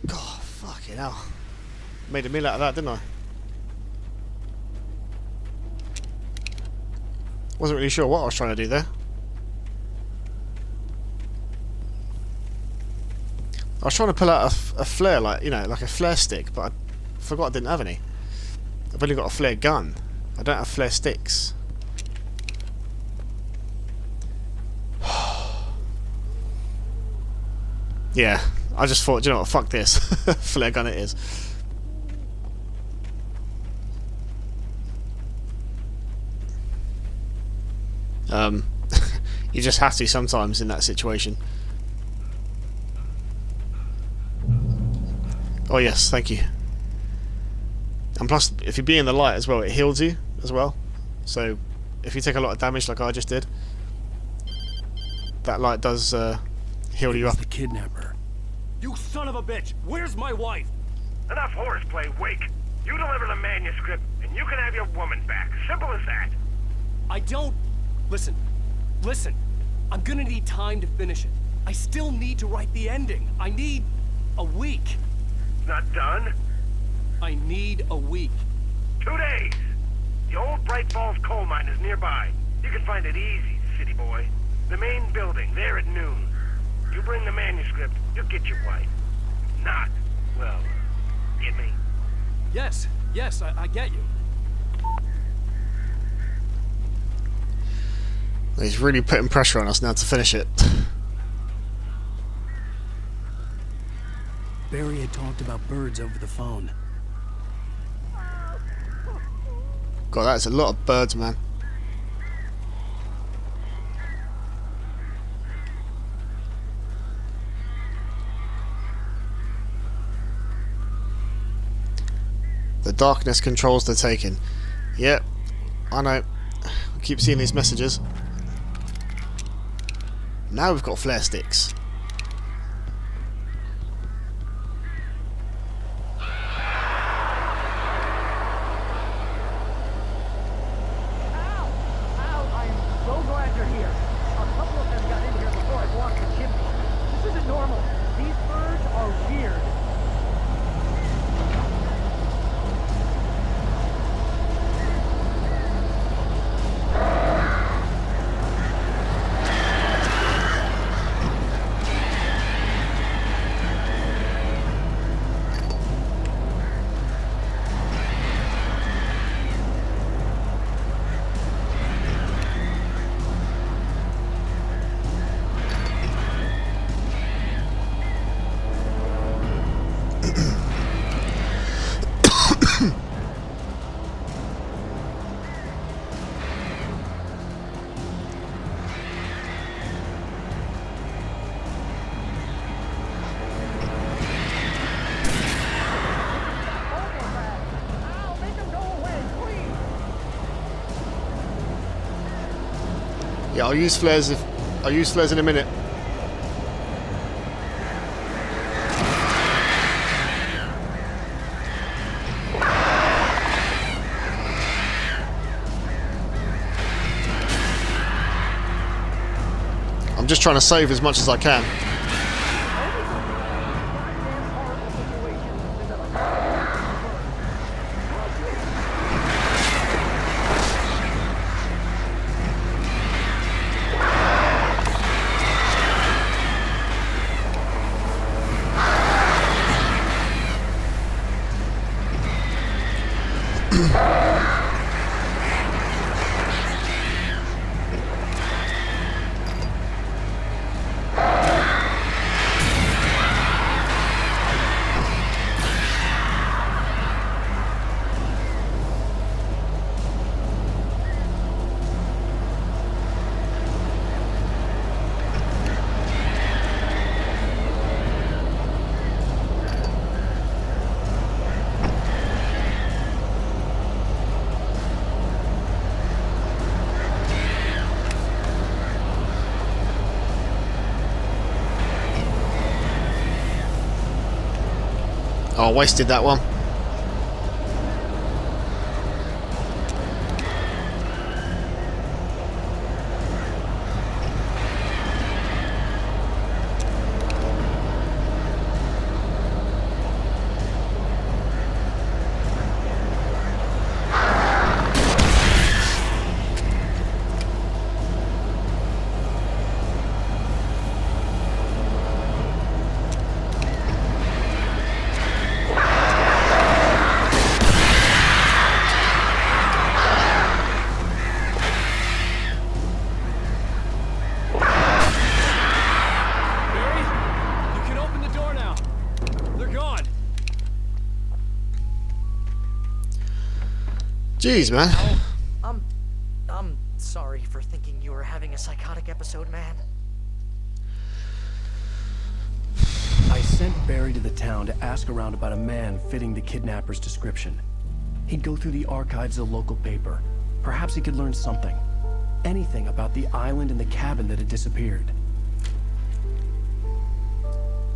God, fucking hell. Made a meal out of that, didn't I? Wasn't really sure what I was trying to do there. I was trying to pull out a flare, like, you know, like a flare stick, but I forgot I didn't have any. I've only got a flare gun. I don't have flare sticks. Yeah, I just thought, you know what, fuck this. Flare gun it is. You just have to sometimes in that situation. Oh yes, thank you. And plus, if you be in the light as well, it heals you as well. So, if you take a lot of damage like I just did, that light does heal you up. The kidnapper. You son of a bitch! Where's my wife? Enough horseplay, Wake. You deliver the manuscript, and you can have your woman back. Simple as that. I don't... Listen. I'm gonna need time to finish it. I still need to write the ending. I need a week. Not done? I need a week. 2 days. The old Bright Falls coal mine is nearby. You can find it easy, city boy. The main building, there at noon. You bring the manuscript, you'll get your wife. Not, well, get me? Yes, I get you. He's really putting pressure on us now to finish it. Barry had talked about birds over the phone. God, that's a lot of birds, man. The darkness controls the taking. Yep, I know. I keep seeing these messages. Now we've got flare sticks. I am so glad you're here. A couple of them got in here before I blocked the chimney. This isn't normal. These birds are weird. Yeah, I'll use flares in a minute. I'm just trying to save as much as I can. Oh, wasted that one. Jeez, man. Oh, I'm sorry for thinking you were having a psychotic episode, man. I sent Barry to the town to ask around about a man fitting the kidnapper's description. He'd go through the archives of the local paper. Perhaps he could learn something. Anything about the island and the cabin that had disappeared.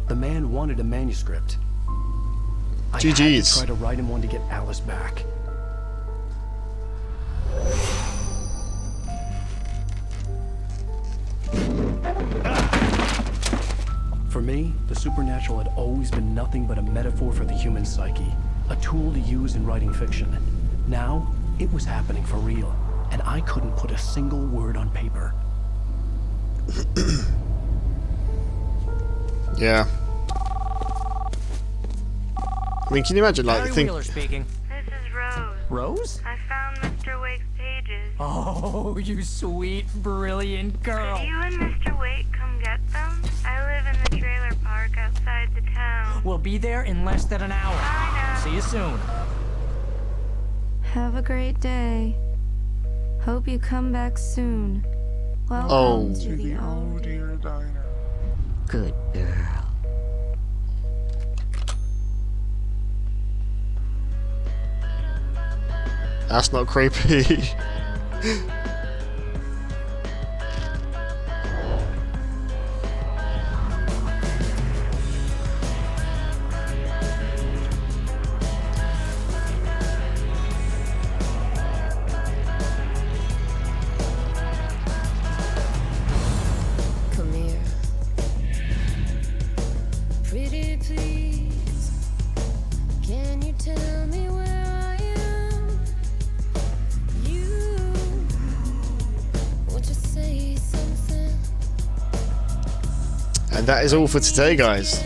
The man wanted a manuscript. I had to try to write him one to get Alice back. For me, the supernatural had always been nothing but a metaphor for the human psyche, a tool to use in writing fiction. Now, it was happening for real, and I couldn't put a single word on paper. Yeah. I mean, can you imagine, like, Barry Wheeler speaking. This is Rose. Rose? I found Mr. Wake's pages. Oh, you sweet, brilliant girl. Could you and Mr. Wake come get them? I live in the trailer park outside the town. We'll be there in less than an hour. Bye now. See you soon. Have a great day. Hope you come back soon. Welcome to the Oh Dear Diner. Good girl. That's not creepy. Come here. Pretty please. Can you tell me where I am? You. Won't you say something? And that is all for today, guys.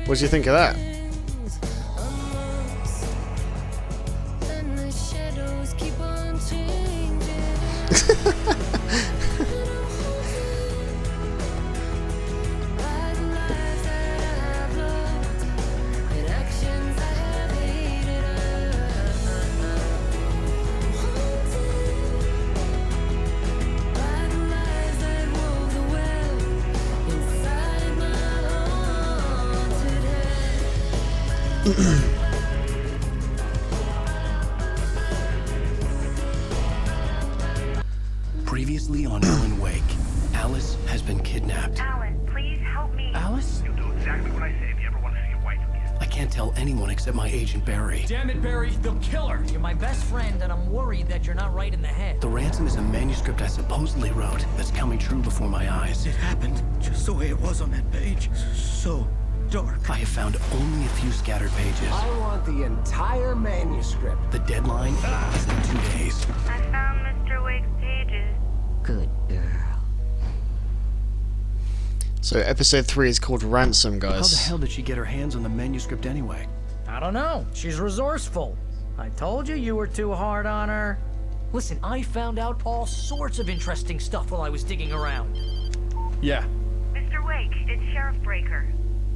What do you think of that? And the shadows keep on changing. Previously on Ellen Alice has been kidnapped. Alan, please help me. Alice? You'll do exactly what I say if you ever want to see your wife again. I can't tell anyone except my agent Barry. Damn it, Barry, they'll kill her. You're my best friend, and I'm worried that you're not right in the head. The ransom is a manuscript I supposedly wrote that's coming true before my eyes. It happened just the way it was on that page. So dark. I have found only a few scattered pages. I want the entire manuscript. The deadline is in 2 days. I found Mr. Wake's pages. Good girl. So episode 3 is called Ransom, guys. How the hell did she get her hands on the manuscript anyway? I don't know. She's resourceful. I told you were too hard on her. Listen, I found out all sorts of interesting stuff while I was digging around. Yeah. Mr. Wake, it's Sheriff Breaker.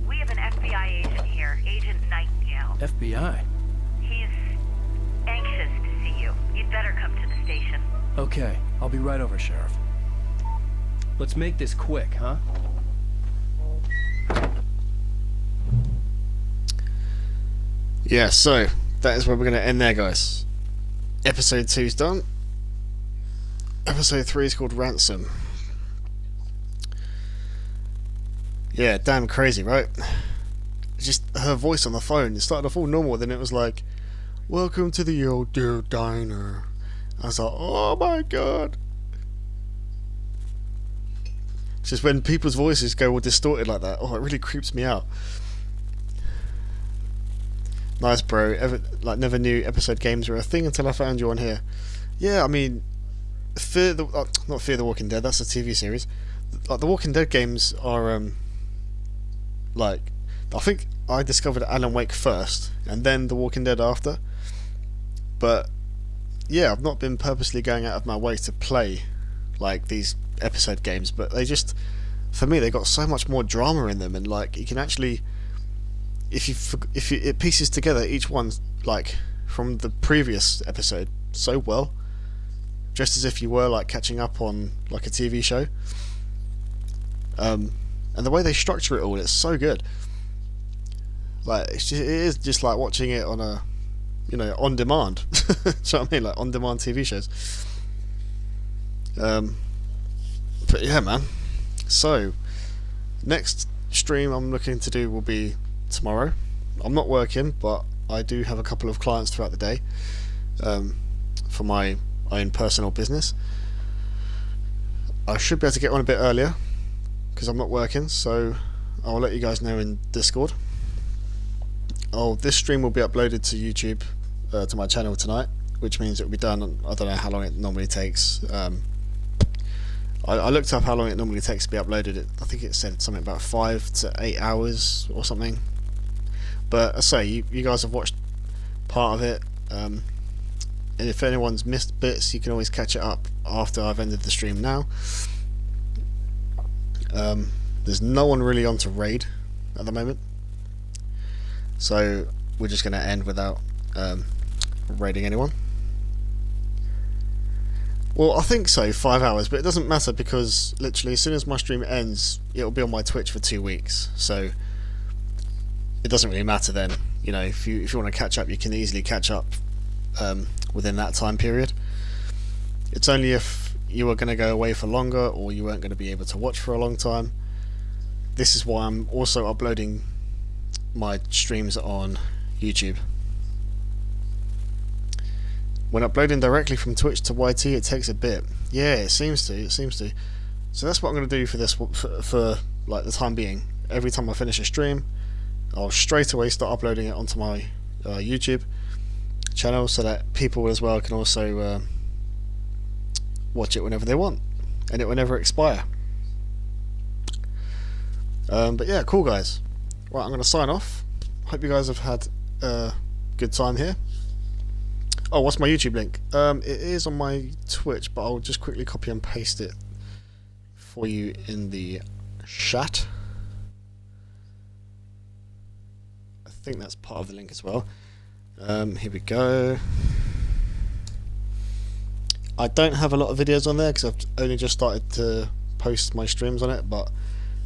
We have an FBI agent here, Agent Nightingale. FBI? He's anxious to see you. You'd better come to the station. Okay, I'll be right over, Sheriff. Let's make this quick, huh? Yeah, so that is where we're going to end there, guys. Episode 2 is done. Episode 3 is called Ransom. Yeah, damn crazy, right? Just her voice on the phone, it started off all normal, then it was like, welcome to the old dear diner. I was like, oh my god. It's just when people's voices go all distorted like that, oh, it really creeps me out. Nice, bro. Never knew episode games were a thing until I found you on here. Yeah, I mean, not Fear the Walking Dead. That's a TV series. Like the Walking Dead games are, I think I discovered Alan Wake first, and then the Walking Dead after. But yeah, I've not been purposely going out of my way to play like these episode games, but they just, for me, they got so much more drama in them, and like you can actually. It pieces together each one like from the previous episode so well, just as if you were like catching up on like a TV show. And the way they structure it all, it's so good. Like it is just like watching it on a, on demand. Do you know what I mean? Like on demand TV shows. But yeah, man. So next stream I'm looking to do will be tomorrow. I'm not working, but I do have a couple of clients throughout the day for my own personal business. I should be able to get on a bit earlier because I'm not working, so I'll let you guys know in Discord. This stream will be uploaded to YouTube, to my channel tonight, which means it will be done. I don't know how long it normally takes. I looked up how long it normally takes to be uploaded. I think it said something about 5 to 8 hours or something. But I say, you guys have watched part of it, and if anyone's missed bits, you can always catch it up after I've ended the stream now. There's no one really on to raid at the moment, so we're just going to end without raiding anyone. Well, I think so, 5 hours, but it doesn't matter because literally as soon as my stream ends, it'll be on my Twitch for 2 weeks, so it doesn't really matter then. If you want to catch up, you can easily catch up within that time period. It's only if you were going to go away for longer or you weren't going to be able to watch for a long time. This is why I'm also uploading my streams on YouTube. When uploading directly from Twitch to YT, it takes a bit. Yeah, it seems to. So that's what I'm going to do for this, for like the time being. Every time I finish a stream, I'll straight away start uploading it onto my YouTube channel so that people as well can also watch it whenever they want, and it will never expire. But yeah, cool guys. Right, I'm going to sign off. Hope you guys have had a good time here. Oh, what's my YouTube link? It is on my Twitch, but I'll just quickly copy and paste it for you in the chat. I think that's part of the link as well. Here we go. I don't have a lot of videos on there because I've only just started to post my streams on it, but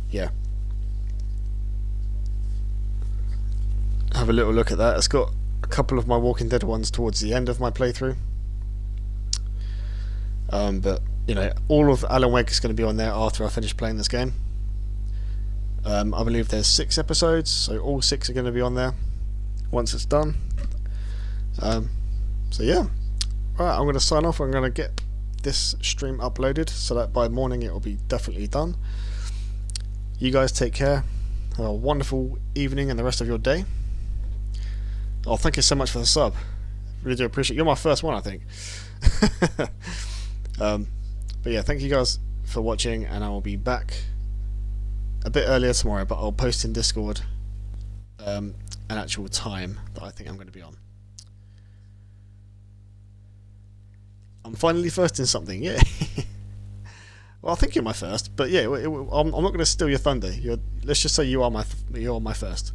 yeah. Have a little look at that. It's got a couple of my Walking Dead ones towards the end of my playthrough. But you know, all of Alan Wake is going to be on there after I finish playing this game. I believe there's 6 episodes, so all 6 are going to be on there once it's done. So yeah, right, I'm going to sign off. I'm going to get this stream uploaded so that by morning it will be definitely done. You guys take care. Have a wonderful evening and the rest of your day. Oh, thank you so much for the sub. Really do appreciate it. You're my first one, I think. But yeah, thank you guys for watching, and I will be back a bit earlier tomorrow, but I'll post in Discord an actual time that I think I'm going to be on. I'm finally first in something, yeah. Well, I think you're my first, but yeah, I'm not going to steal your thunder. Let's just say you are my first.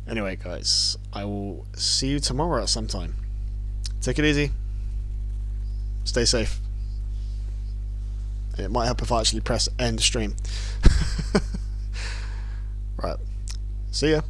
Anyway, guys, I will see you tomorrow at some time. Take it easy. Stay safe. It might help if I actually press end stream. Right. See ya.